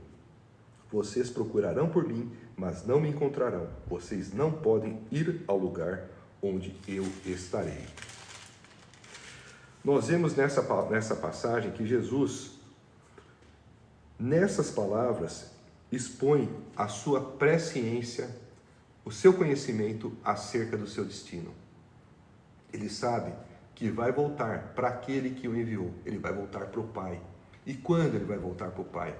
Vocês procurarão por mim, mas não me encontrarão. Vocês não podem ir ao lugar onde eu estarei. Nós vemos nessa passagem que Jesus, nessas palavras, expõe a sua presciência, o seu conhecimento acerca do seu destino. Ele sabe que vai voltar para aquele que o enviou. Ele vai voltar para o Pai. E quando ele vai voltar para o Pai?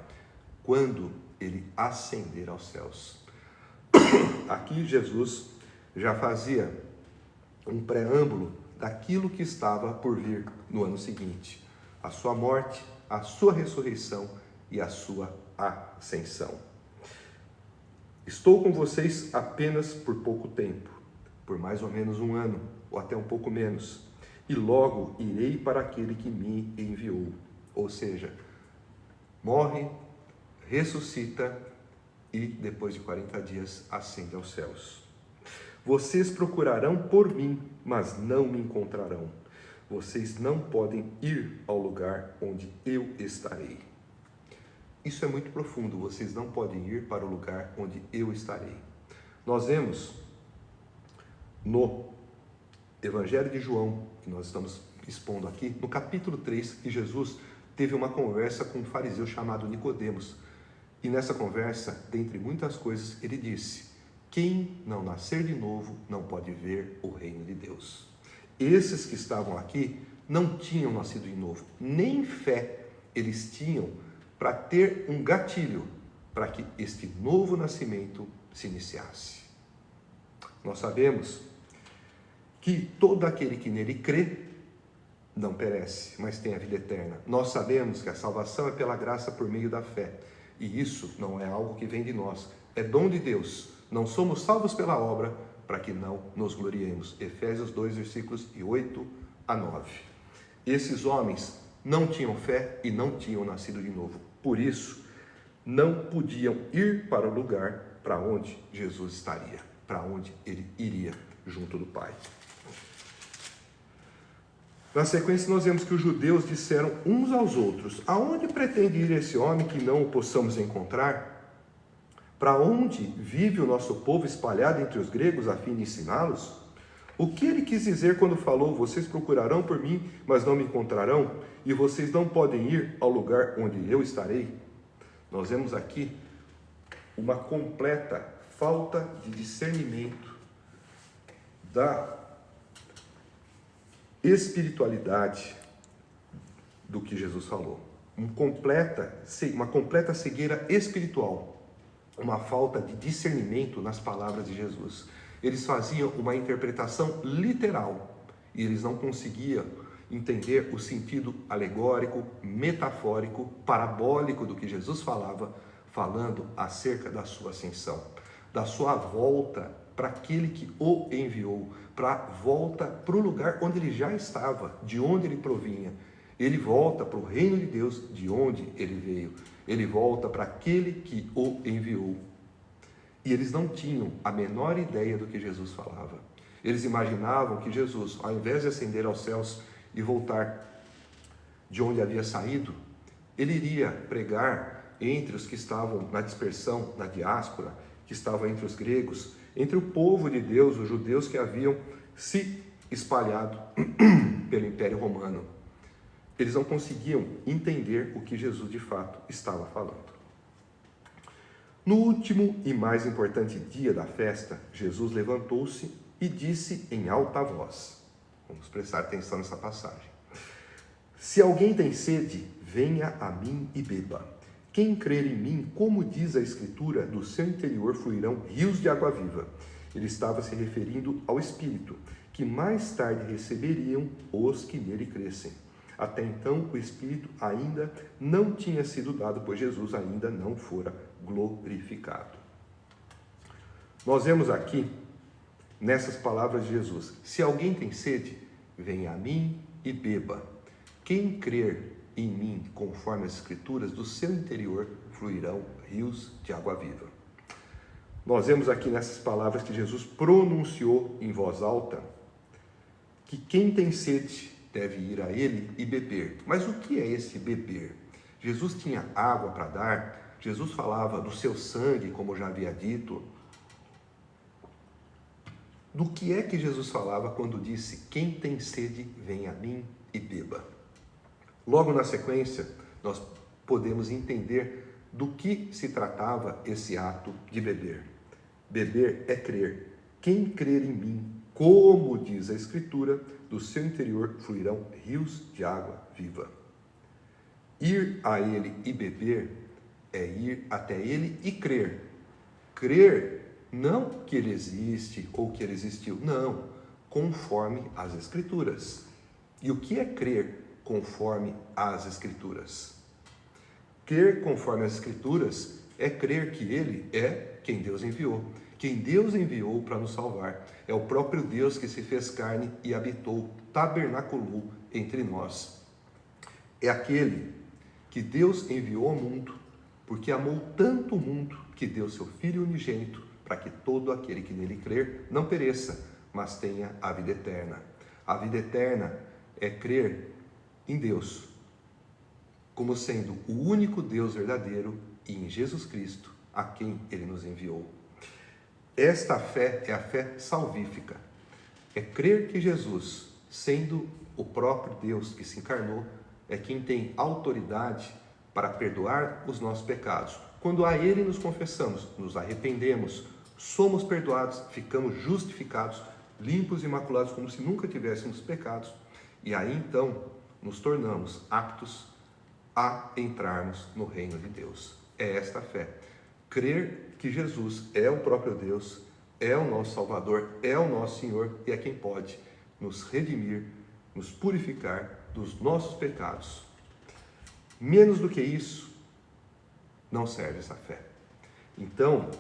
Quando ele ascender aos céus. Aqui Jesus já fazia um preâmbulo daquilo que estava por vir no ano seguinte: a sua morte, a sua ressurreição e a sua ascensão. Estou com vocês apenas por pouco tempo, por mais ou menos um ano, ou até um pouco menos, e logo irei para aquele que me enviou. Ou seja, morre, ressuscita e depois de 40 dias ascende aos céus. Vocês procurarão por mim, mas não me encontrarão. Vocês não podem ir ao lugar onde eu estarei. Isso é muito profundo. Vocês não podem ir para o lugar onde eu estarei. Nós vemos no Evangelho de João, que nós estamos expondo aqui, no capítulo 3, que Jesus teve uma conversa com um fariseu chamado Nicodemos. E nessa conversa, dentre muitas coisas, ele disse: quem não nascer de novo não pode ver o reino de Deus. Esses que estavam aqui não tinham nascido de novo, nem fé eles tinham para ter um gatilho para que este novo nascimento se iniciasse. Nós sabemos que todo aquele que nele crê não perece, mas tem a vida eterna. Nós sabemos que a salvação é pela graça por meio da fé, e isso não é algo que vem de nós, é dom de Deus. Não somos salvos pela obra para que não nos gloriemos. Efésios 2, versículos 8 a 9. Esses homens não tinham fé e não tinham nascido de novo. Por isso, não podiam ir para o lugar para onde Jesus estaria, para onde ele iria junto do Pai. Na sequência, nós vemos que os judeus disseram uns aos outros: aonde pretende ir esse homem que não o possamos encontrar? Para onde vive o nosso povo espalhado entre os gregos a fim de ensiná-los? O que ele quis dizer quando falou: vocês procurarão por mim, mas não me encontrarão, e vocês não podem ir ao lugar onde eu estarei? Nós vemos aqui uma completa falta de discernimento da espiritualidade do que Jesus falou. Uma completa cegueira espiritual, uma falta de discernimento nas palavras de Jesus. Eles faziam uma interpretação literal e eles não conseguiam entender o sentido alegórico, metafórico, parabólico do que Jesus falava, falando acerca da sua ascensão, da sua volta para aquele que o enviou, para a volta para o lugar onde ele já estava, de onde ele provinha. Ele volta para o reino de Deus, de onde ele veio. Ele volta para aquele que o enviou. E eles não tinham a menor ideia do que Jesus falava. Eles imaginavam que Jesus, ao invés de ascender aos céus e voltar de onde havia saído, ele iria pregar entre os que estavam na dispersão, na diáspora, que estavam entre os gregos, entre o povo de Deus, os judeus que haviam se espalhado pelo Império Romano. Eles não conseguiam entender o que Jesus de fato estava falando. No último e mais importante dia da festa, Jesus levantou-se e disse em alta voz, vamos prestar atenção nessa passagem: se alguém tem sede, venha a mim e beba. Quem crer em mim, como diz a Escritura, do seu interior fluirão rios de água viva. Ele estava se referindo ao Espírito, que mais tarde receberiam os que nele crescem. Até então, o Espírito ainda não tinha sido dado, pois Jesus ainda não fora glorificado. Nós vemos aqui, nessas palavras de Jesus: se alguém tem sede, venha a mim e beba. Quem crer em mim, conforme as Escrituras, do seu interior fluirão rios de água viva. Nós vemos aqui nessas palavras que Jesus pronunciou em voz alta que quem tem sede deve ir a ele e beber. Mas o que é esse beber? Jesus tinha água para dar, Jesus falava do seu sangue, como já havia dito. Do que é que Jesus falava quando disse: quem tem sede, vem a mim e beba? Logo na sequência, nós podemos entender do que se tratava esse ato de beber. Beber é crer. Quem crer em mim, como diz a Escritura, do seu interior fluirão rios de água viva. Ir a ele e beber é ir até ele e crer. Crer não que ele existe ou que ele existiu, não, conforme as Escrituras. E o que é crer conforme as Escrituras? Crer conforme as Escrituras é crer que ele é quem Deus enviou. Quem Deus enviou para nos salvar. É o próprio Deus que se fez carne e habitou, tabernaculou entre nós. É aquele que Deus enviou ao mundo, porque amou tanto o mundo que deu seu Filho unigênito, para que todo aquele que nele crer não pereça, mas tenha a vida eterna. A vida eterna é crer em Deus como sendo o único Deus verdadeiro e em Jesus Cristo, a quem ele nos enviou. Esta fé é a fé salvífica. É crer que Jesus, sendo o próprio Deus que se encarnou, é quem tem autoridade para perdoar os nossos pecados. Quando a ele nos confessamos, nos arrependemos, somos perdoados, ficamos justificados, limpos e imaculados, como se nunca tivéssemos pecados. E aí então nos tornamos aptos a entrarmos no reino de Deus. É esta a fé. Crer que Jesus é o próprio Deus, é o nosso Salvador, é o nosso Senhor e é quem pode nos redimir, nos purificar dos nossos pecados. Menos do que isso, não serve essa fé. Então,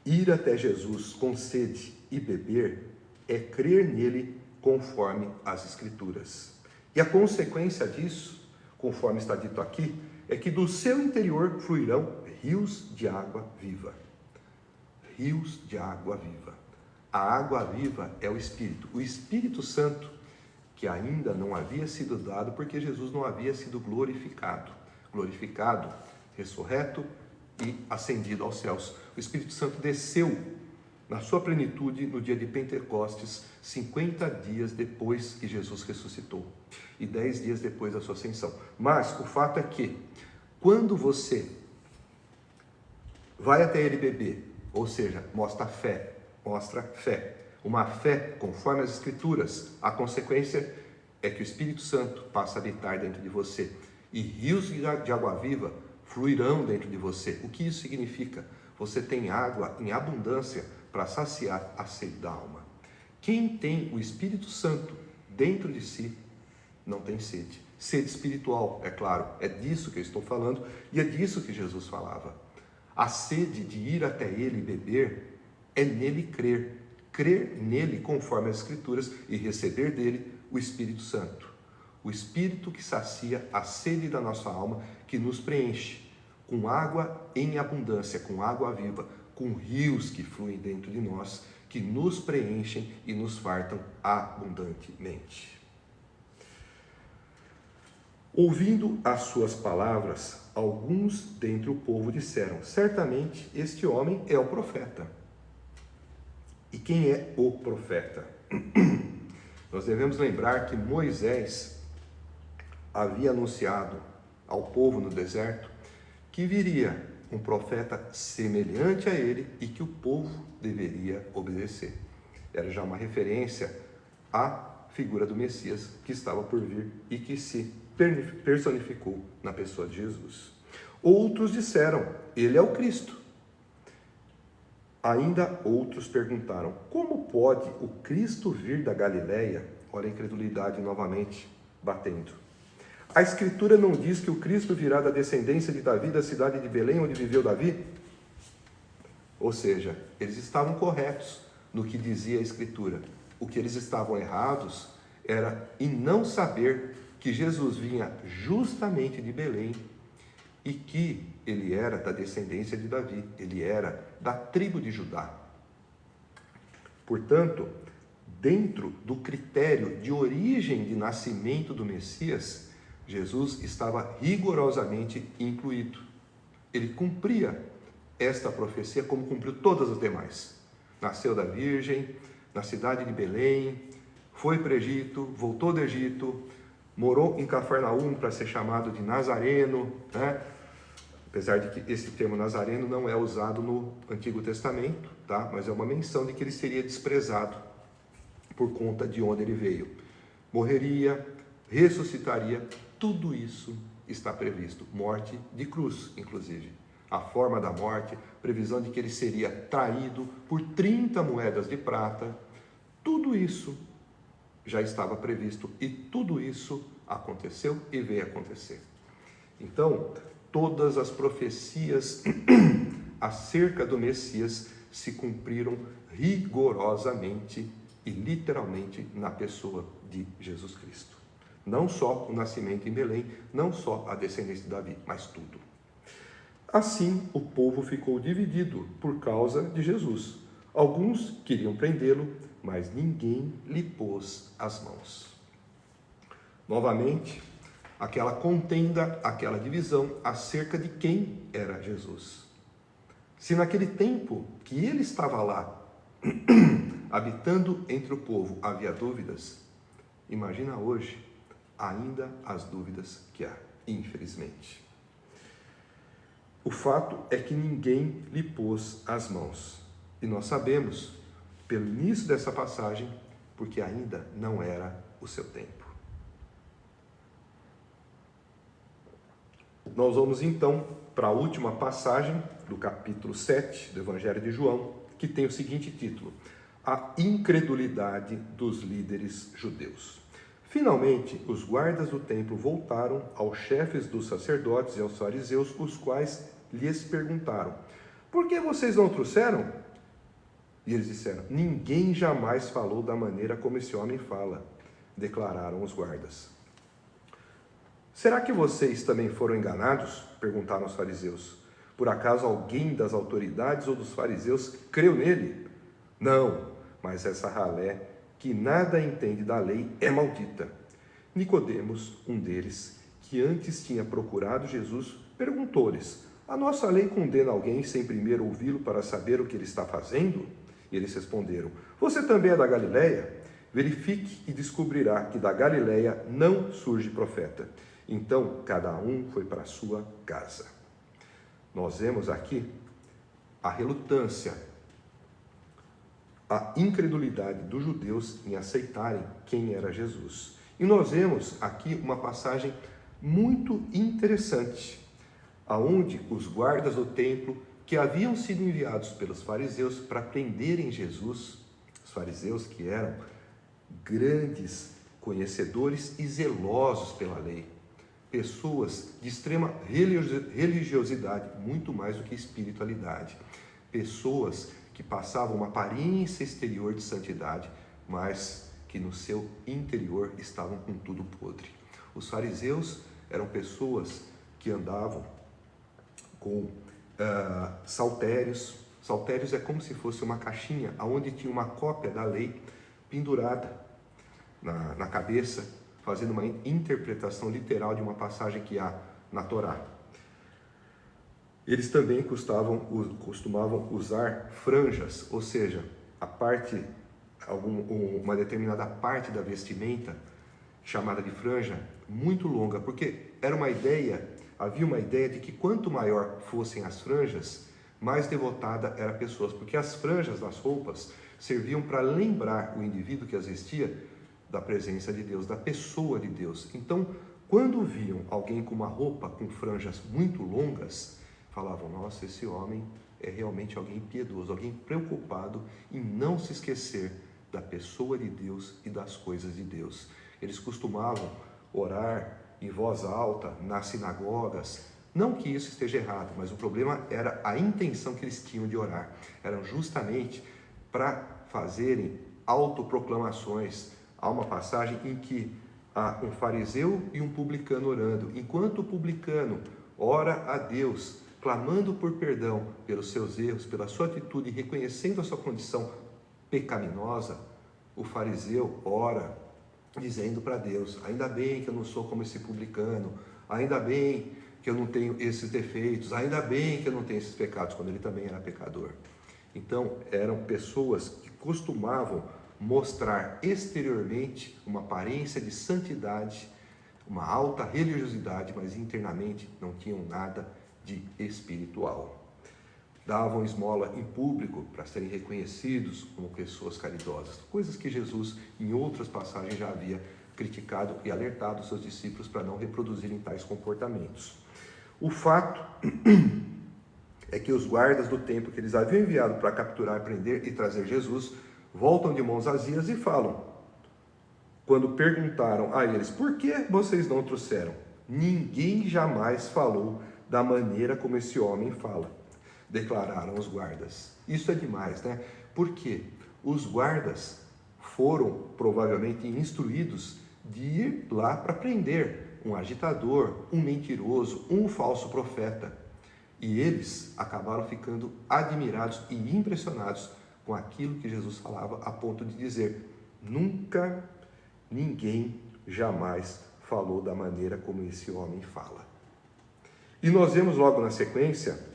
ir até Jesus com sede e beber é crer nele conforme as Escrituras. E a consequência disso, conforme está dito aqui, é que do seu interior fluirão rios de água viva. Rios de água viva. A água viva é o Espírito Santo, que ainda não havia sido dado porque Jesus não havia sido glorificado, ressurreto e ascendido aos céus. O Espírito Santo desceu na sua plenitude no dia de Pentecostes, 50 dias depois que Jesus ressuscitou e 10 dias depois da sua ascensão. Mas o fato é que quando você vai até ele beber, ou seja, mostra fé, uma fé conforme as Escrituras, a consequência é que o Espírito Santo passa a habitar dentro de você e rios de água viva fluirão dentro de você. O que isso significa? Você tem água em abundância para saciar a sede da alma. Quem tem o Espírito Santo dentro de si não tem sede. Sede espiritual, é claro, é disso que eu estou falando e é disso que Jesus falava. A sede de ir até ele e beber é nele crer nele conforme as Escrituras e receber dele o Espírito Santo. O Espírito que sacia a sede da nossa alma, que nos preenche com água em abundância, com água viva, com rios que fluem dentro de nós, que nos preenchem e nos fartam abundantemente. Ouvindo as suas palavras, alguns dentre o povo disseram: certamente este homem é o profeta. E quem é o profeta? Nós devemos lembrar que Moisés havia anunciado ao povo no deserto que viria um profeta semelhante a ele e que o povo deveria obedecer. Era já uma referência à figura do Messias que estava por vir e que se personificou na pessoa de Jesus. Outros disseram: ele é o Cristo. Ainda outros perguntaram: como pode o Cristo vir da Galileia? Olha a incredulidade novamente batendo. A Escritura não diz que o Cristo virá da descendência de Davi, da cidade de Belém, onde viveu Davi? Ou seja, eles estavam corretos no que dizia a Escritura. O que eles estavam errados era em não saber que Jesus vinha justamente de Belém e que ele era da descendência de Davi, ele era da tribo de Judá. Portanto, dentro do critério de origem de nascimento do Messias, Jesus estava rigorosamente incluído. Ele cumpria esta profecia como cumpriu todas as demais. Nasceu da Virgem, na cidade de Belém, foi para o Egito, voltou do Egito, morou em Cafarnaum para ser chamado de Nazareno, né? Apesar de que esse termo Nazareno não é usado no Antigo Testamento, tá? Mas é uma menção de que ele seria desprezado por conta de onde ele veio. Morreria, ressuscitaria, tudo isso está previsto. Morte de cruz, inclusive. A forma da morte, previsão de que ele seria traído por 30 moedas de prata, tudo isso já estava previsto e tudo isso aconteceu e veio acontecer. Então, todas as profecias acerca do Messias se cumpriram rigorosamente e literalmente na pessoa de Jesus Cristo. Não só o nascimento em Belém, não só a descendência de Davi, mas tudo. Assim, o povo ficou dividido por causa de Jesus. Alguns queriam prendê-lo, mas ninguém lhe pôs as mãos. Novamente, aquela contenda, aquela divisão acerca de quem era Jesus. Se naquele tempo que ele estava lá, habitando entre o povo, havia dúvidas, imagina hoje ainda as dúvidas que há, infelizmente. O fato é que ninguém lhe pôs as mãos. E nós sabemos, pelo início dessa passagem, porque ainda não era o seu tempo. Nós vamos então para a última passagem do capítulo 7 do Evangelho de João, que tem o seguinte título: A incredulidade dos líderes judeus. Finalmente, os guardas do templo voltaram aos chefes dos sacerdotes e aos fariseus, os quais lhes perguntaram: por que vocês não trouxeram? E eles disseram: ninguém jamais falou da maneira como esse homem fala, declararam os guardas. Será que vocês também foram enganados? Perguntaram os fariseus. Por acaso alguém das autoridades ou dos fariseus creu nele? Não, mas essa ralé, que nada entende da lei, é maldita. Nicodemos, um deles, que antes tinha procurado Jesus, perguntou-lhes: a nossa lei condena alguém sem primeiro ouvi-lo para saber o que ele está fazendo? E eles responderam: você também é da Galileia? Verifique e descobrirá que da Galileia não surge profeta. Então, cada um foi para a sua casa. Nós vemos aqui a relutância, a incredulidade dos judeus em aceitarem quem era Jesus. E nós vemos aqui uma passagem muito interessante, aonde os guardas do templo, que haviam sido enviados pelos fariseus para prenderem Jesus, os fariseus que eram grandes conhecedores e zelosos pela lei, pessoas de extrema religiosidade, muito mais do que espiritualidade, pessoas que passavam uma aparência exterior de santidade, mas que no seu interior estavam com tudo podre. Os fariseus eram pessoas que andavam com saltérios. Saltérios é como se fosse uma caixinha onde tinha uma cópia da lei pendurada na cabeça, fazendo uma interpretação literal de uma passagem que há na Torá. Eles também costumavam usar franjas, ou seja, uma determinada parte da vestimenta, chamada de franja, muito longa, porque havia uma ideia de que quanto maior fossem as franjas, mais devotada era a pessoa, porque as franjas das roupas serviam para lembrar o indivíduo que as vestia da presença de Deus, da pessoa de Deus. Então, quando viam alguém com uma roupa com franjas muito longas, falavam: nossa, esse homem é realmente alguém piedoso, alguém preocupado em não se esquecer da pessoa de Deus e das coisas de Deus. Eles costumavam orar em voz alta nas sinagogas. Não que isso esteja errado, mas o problema era a intenção que eles tinham de orar. Eram justamente para fazerem autoproclamações. Há uma passagem em que há um fariseu e um publicano orando. Enquanto o publicano ora a Deus, clamando por perdão pelos seus erros, pela sua atitude, reconhecendo a sua condição pecaminosa, o fariseu ora, dizendo para Deus: ainda bem que eu não sou como esse publicano, ainda bem que eu não tenho esses defeitos, ainda bem que eu não tenho esses pecados, quando ele também era pecador. Então, eram pessoas que costumavam mostrar exteriormente uma aparência de santidade, uma alta religiosidade, mas internamente não tinham nada de espiritual. Davam esmola em público para serem reconhecidos como pessoas caridosas, coisas que Jesus, em outras passagens, já havia criticado e alertado os seus discípulos para não reproduzirem tais comportamentos. O fato é que os guardas do templo que eles haviam enviado para capturar, prender e trazer Jesus, voltam de mãos vazias e falam, quando perguntaram a eles: por que vocês não trouxeram? Ninguém jamais falou da maneira como esse homem fala, declararam os guardas. Isso é demais, né? Porque os guardas foram provavelmente instruídos de ir lá para prender um agitador, um mentiroso, um falso profeta. E eles acabaram ficando admirados e impressionados com aquilo que Jesus falava, a ponto de dizer: nunca ninguém jamais falou da maneira como esse homem fala. E nós vemos logo na sequência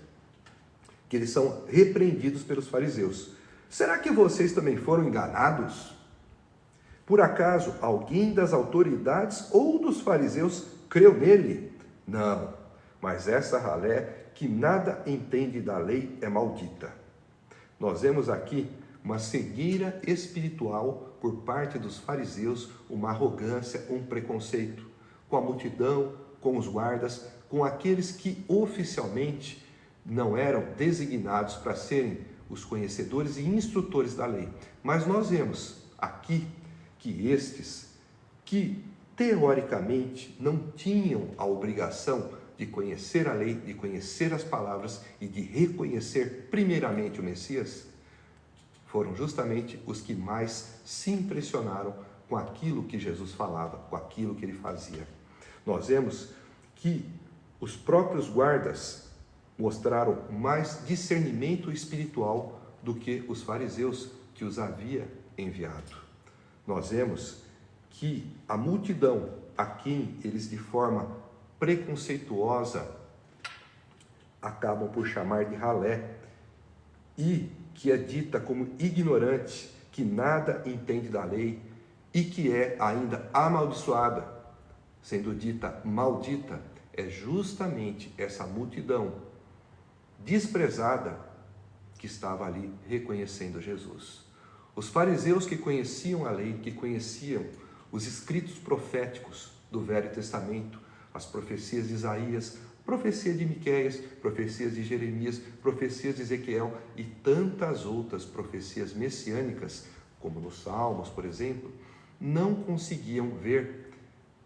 que eles são repreendidos pelos fariseus. Será que vocês também foram enganados? Por acaso alguém das autoridades ou dos fariseus creu nele? Não, mas essa ralé, que nada entende da lei, é maldita. Nós vemos aqui uma cegueira espiritual por parte dos fariseus, uma arrogância, um preconceito com a multidão, com os guardas, com aqueles que oficialmente não eram designados para serem os conhecedores e instrutores da lei. Mas nós vemos aqui que estes, que teoricamente não tinham a obrigação de conhecer a lei, de conhecer as palavras e de reconhecer primeiramente o Messias, foram justamente os que mais se impressionaram com aquilo que Jesus falava, com aquilo que ele fazia. Nós vemos que os próprios guardas mostraram mais discernimento espiritual do que os fariseus que os havia enviado. Nós vemos que a multidão a quem eles de forma preconceituosa acabam por chamar de ralé e que é dita como ignorante, que nada entende da lei e que é ainda amaldiçoada, sendo dita maldita, é justamente essa multidão desprezada que estava ali reconhecendo Jesus. Os fariseus que conheciam a lei, que conheciam os escritos proféticos do Velho Testamento, as profecias de Isaías, profecia de Miqueias, profecias de Jeremias, profecias de Ezequiel e tantas outras profecias messiânicas, como nos Salmos, por exemplo, não conseguiam ver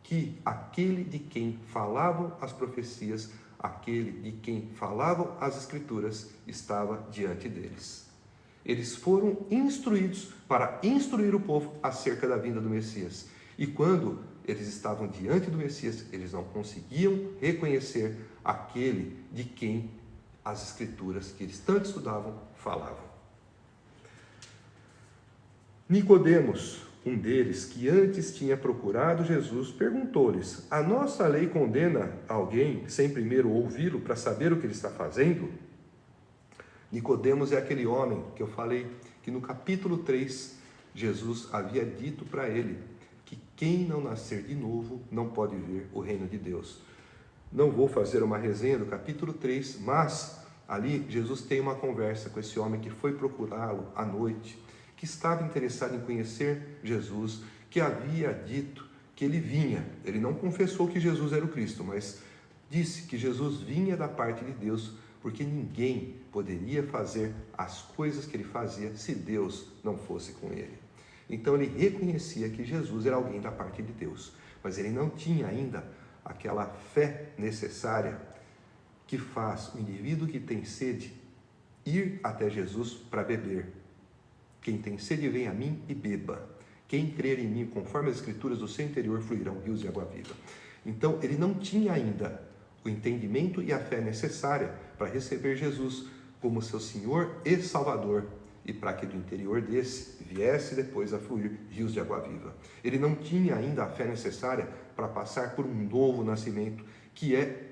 que aquele de quem falavam as profecias, aquele de quem falavam as Escrituras, estava diante deles. Eles foram instruídos para instruir o povo acerca da vinda do Messias. E quando eles estavam diante do Messias, eles não conseguiam reconhecer aquele de quem as Escrituras que eles tanto estudavam falavam. Nicodemos, um deles, que antes tinha procurado Jesus, perguntou-lhes: a nossa lei condena alguém sem primeiro ouvi-lo para saber o que ele está fazendo? Nicodemos é aquele homem que eu falei que no capítulo 3, Jesus havia dito para ele que quem não nascer de novo não pode ver o reino de Deus. Não vou fazer uma resenha do capítulo 3, mas ali Jesus tem uma conversa com esse homem que foi procurá-lo à noite, que estava interessado em conhecer Jesus, que havia dito que ele vinha. Ele não confessou que Jesus era o Cristo, mas disse que Jesus vinha da parte de Deus, porque ninguém poderia fazer as coisas que ele fazia se Deus não fosse com ele. Então ele reconhecia que Jesus era alguém da parte de Deus, mas ele não tinha ainda aquela fé necessária que faz o indivíduo que tem sede ir até Jesus para beber. Quem tem sede, vem a mim e beba. Quem crer em mim, conforme as Escrituras, do seu interior fluirão rios de água viva. Então ele não tinha ainda o entendimento e a fé necessária para receber Jesus como seu Senhor e Salvador, e para que do interior desse viesse depois a fluir rios de água viva. Ele não tinha ainda a fé necessária para passar por um novo nascimento, que é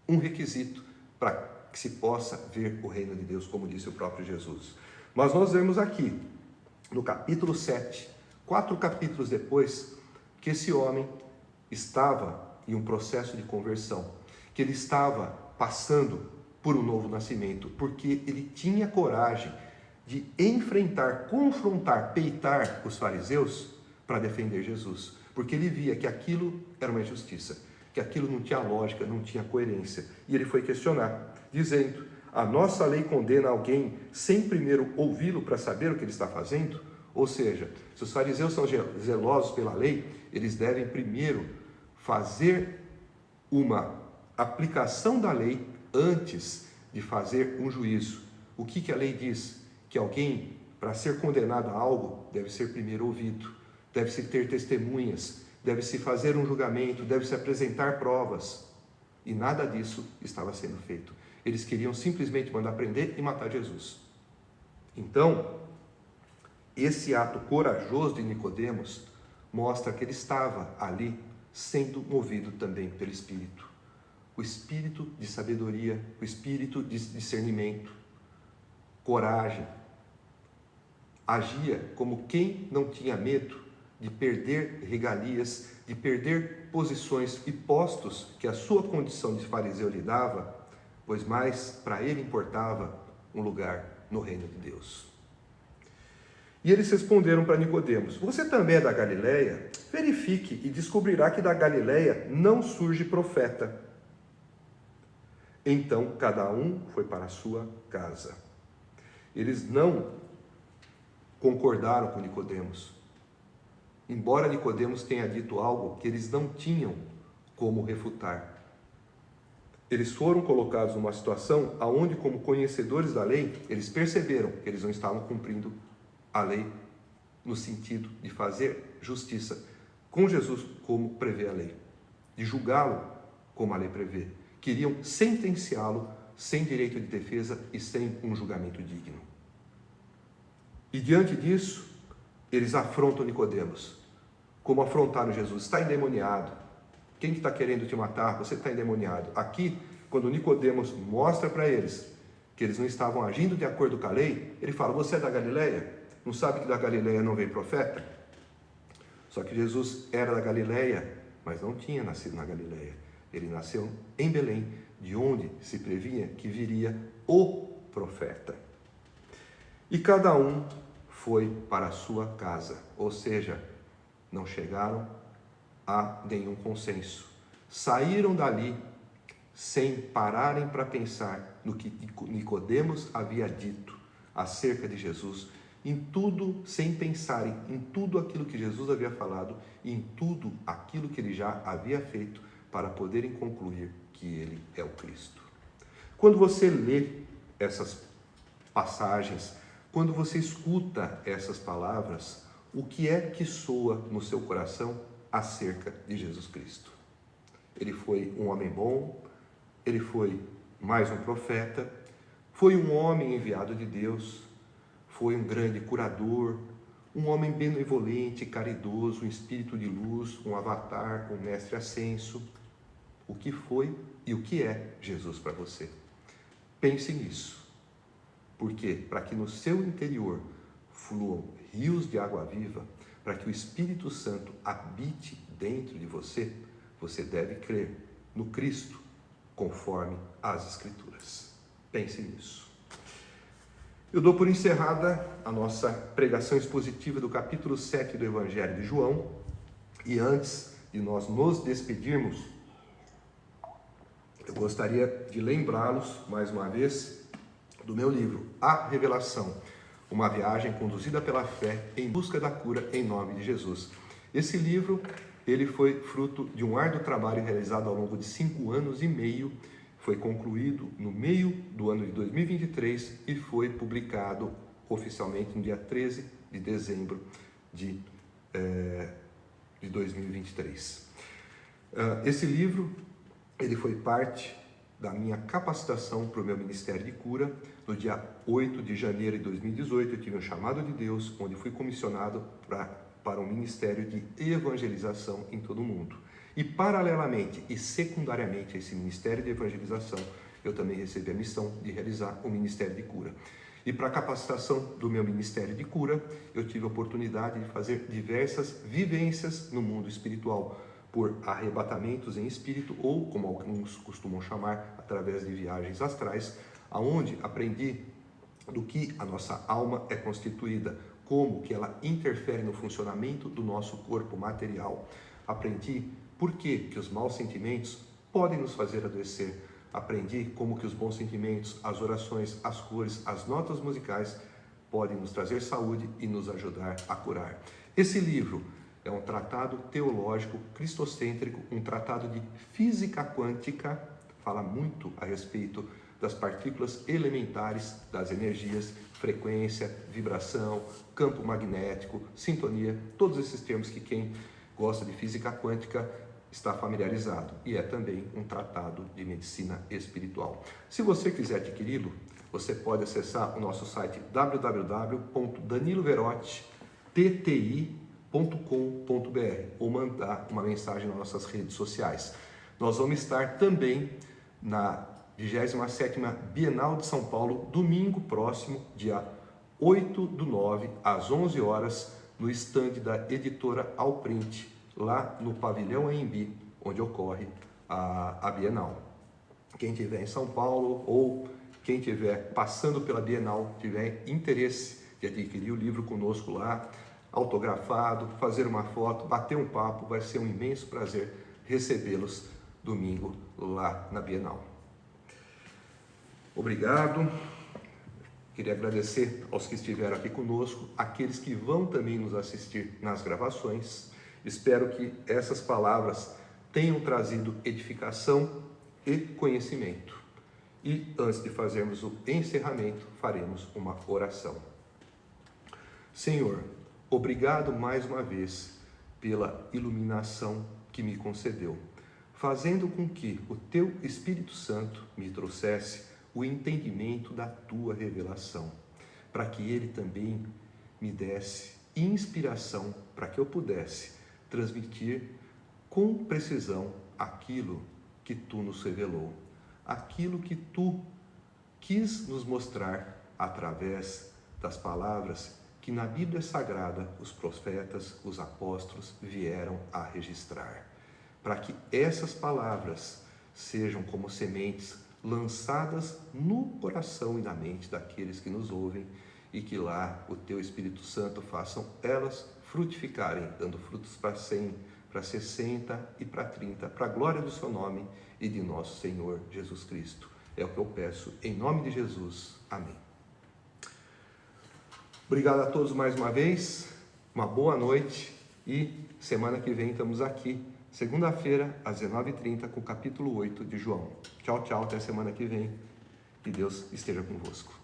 um requisito para que se possa ver o reino de Deus, como disse o próprio Jesus. Mas nós vemos aqui, no capítulo 7, 4 capítulos depois, que esse homem estava em um processo de conversão, que ele estava passando por um novo nascimento, porque ele tinha coragem de enfrentar, confrontar, peitar os fariseus para defender Jesus, porque ele via que aquilo era uma injustiça, que aquilo não tinha lógica, não tinha coerência, e ele foi questionar, dizendo: a nossa lei condena alguém sem primeiro ouvi-lo para saber o que ele está fazendo? Ou seja, se os fariseus são zelosos pela lei, eles devem primeiro fazer uma aplicação da lei antes de fazer um juízo. O que a lei diz? Que alguém, para ser condenado a algo, deve ser primeiro ouvido, deve-se ter testemunhas, deve-se fazer um julgamento, deve-se apresentar provas. E nada disso estava sendo feito. Eles queriam simplesmente mandar prender e matar Jesus. Então, esse ato corajoso de Nicodemos mostra que ele estava ali sendo movido também pelo Espírito. O Espírito de sabedoria, o Espírito de discernimento, coragem. Agia como quem não tinha medo de perder regalias, de perder posições e postos que a sua condição de fariseu lhe dava, pois mais para ele importava um lugar no reino de Deus. E eles responderam para Nicodemos: você também é da Galileia? Verifique e descobrirá que da Galileia não surge profeta. Então cada um foi para a sua casa. Eles não concordaram com Nicodemos, embora Nicodemos tenha dito algo que eles não tinham como refutar. Eles foram colocados numa situação onde, como conhecedores da lei, eles perceberam que eles não estavam cumprindo a lei no sentido de fazer justiça com Jesus como prevê a lei, de julgá-lo como a lei prevê. Queriam sentenciá-lo sem direito de defesa e sem um julgamento digno. E diante disso, eles afrontam Nicodemos, como afrontaram Jesus: está endemoniado. Quem que está querendo te matar? Você está endemoniado. Aqui, quando Nicodemos mostra para eles que eles não estavam agindo de acordo com a lei, ele fala: você é da Galileia? Não sabe que da Galileia não vem profeta? Só que Jesus era da Galileia, mas não tinha nascido na Galileia. Ele nasceu em Belém, de onde se previa que viria o profeta. E cada um foi para a sua casa, ou seja, não chegaram a nenhum consenso. Saíram dali sem pararem para pensar no que Nicodemos havia dito acerca de Jesus, em tudo, sem pensarem em tudo aquilo que Jesus havia falado e em tudo aquilo que ele já havia feito para poderem concluir que ele é o Cristo. Quando você lê essas passagens, quando você escuta essas palavras, o que é que soa no seu coração acerca de Jesus Cristo? Ele foi um homem bom, ele foi mais um profeta, foi um homem enviado de Deus, foi um grande curador, um homem benevolente, caridoso, um espírito de luz, um avatar, um mestre ascenso. O que foi e o que é Jesus para você? Pense nisso, porque para que no seu interior fluam rios de água viva, para que o Espírito Santo habite dentro de você, você deve crer no Cristo, conforme as Escrituras. Pense nisso. Eu dou por encerrada a nossa pregação expositiva do capítulo 7 do Evangelho de João. E antes de nós nos despedirmos, eu gostaria de lembrá-los, mais uma vez, do meu livro, A Revelação, uma viagem conduzida pela fé em busca da cura em nome de Jesus. Esse livro, ele foi fruto de um árduo trabalho realizado ao longo de 5 anos e meio, foi concluído no meio do ano de 2023 e foi publicado oficialmente no dia 13 de dezembro de 2023. Esse livro, ele foi parte da minha capacitação para o meu Ministério de Cura. No dia 8 de janeiro de 2018, eu tive um chamado de Deus, onde fui comissionado para um ministério de evangelização em todo o mundo. E paralelamente e secundariamente a esse ministério de evangelização, eu também recebi a missão de realizar o Ministério de Cura. E para a capacitação do meu Ministério de Cura, eu tive a oportunidade de fazer diversas vivências no mundo espiritual, por arrebatamentos em espírito, ou como alguns costumam chamar, através de viagens astrais, aonde aprendi do que a nossa alma é constituída, como que ela interfere no funcionamento do nosso corpo material. Aprendi por que os maus sentimentos podem nos fazer adoecer. Aprendi como que os bons sentimentos, as orações, as cores, as notas musicais podem nos trazer saúde e nos ajudar a curar. Esse livro é um tratado teológico cristocêntrico, um tratado de física quântica, fala muito a respeito das partículas elementares, das energias, frequência, vibração, campo magnético, sintonia, todos esses termos que quem gosta de física quântica está familiarizado. E é também um tratado de medicina espiritual. Se você quiser adquiri-lo, você pode acessar o nosso site www.daniloverotti.tti.com.br ou mandar uma mensagem nas nossas redes sociais. Nós vamos estar também na 27ª Bienal de São Paulo, domingo próximo, dia 8/9, às 11 horas, no estande da editora Alprint, lá no pavilhão Anhembi, onde ocorre a Bienal. Quem estiver em São Paulo ou Quem estiver passando pela Bienal, tiver interesse de adquirir o livro conosco lá, autografado, fazer uma foto, bater um papo, vai ser um imenso prazer recebê-los domingo lá na Bienal. Obrigado. Queria agradecer aos que estiveram aqui conosco, aqueles que vão também nos assistir nas gravações. Espero que essas palavras tenham trazido edificação e conhecimento. E antes de fazermos o encerramento, faremos uma oração. Senhor, obrigado mais uma vez pela iluminação que me concedeu, fazendo com que o Teu Espírito Santo me trouxesse o entendimento da Tua revelação, para que Ele também me desse inspiração para que eu pudesse transmitir com precisão aquilo que Tu nos revelou, aquilo que Tu quis nos mostrar através das palavras que na Bíblia Sagrada os profetas, os apóstolos vieram a registrar, para que essas palavras sejam como sementes lançadas no coração e na mente daqueles que nos ouvem e que lá o Teu Espírito Santo façam elas frutificarem, dando frutos para 100, para 60 e para 30, para a glória do Seu nome e de nosso Senhor Jesus Cristo. É o que eu peço em nome de Jesus. Amém. Obrigado a todos mais uma vez, uma boa noite e semana que vem estamos aqui, segunda-feira, às 19h30, com o capítulo 8 de João. Tchau, tchau, até semana que vem. Que Deus esteja convosco.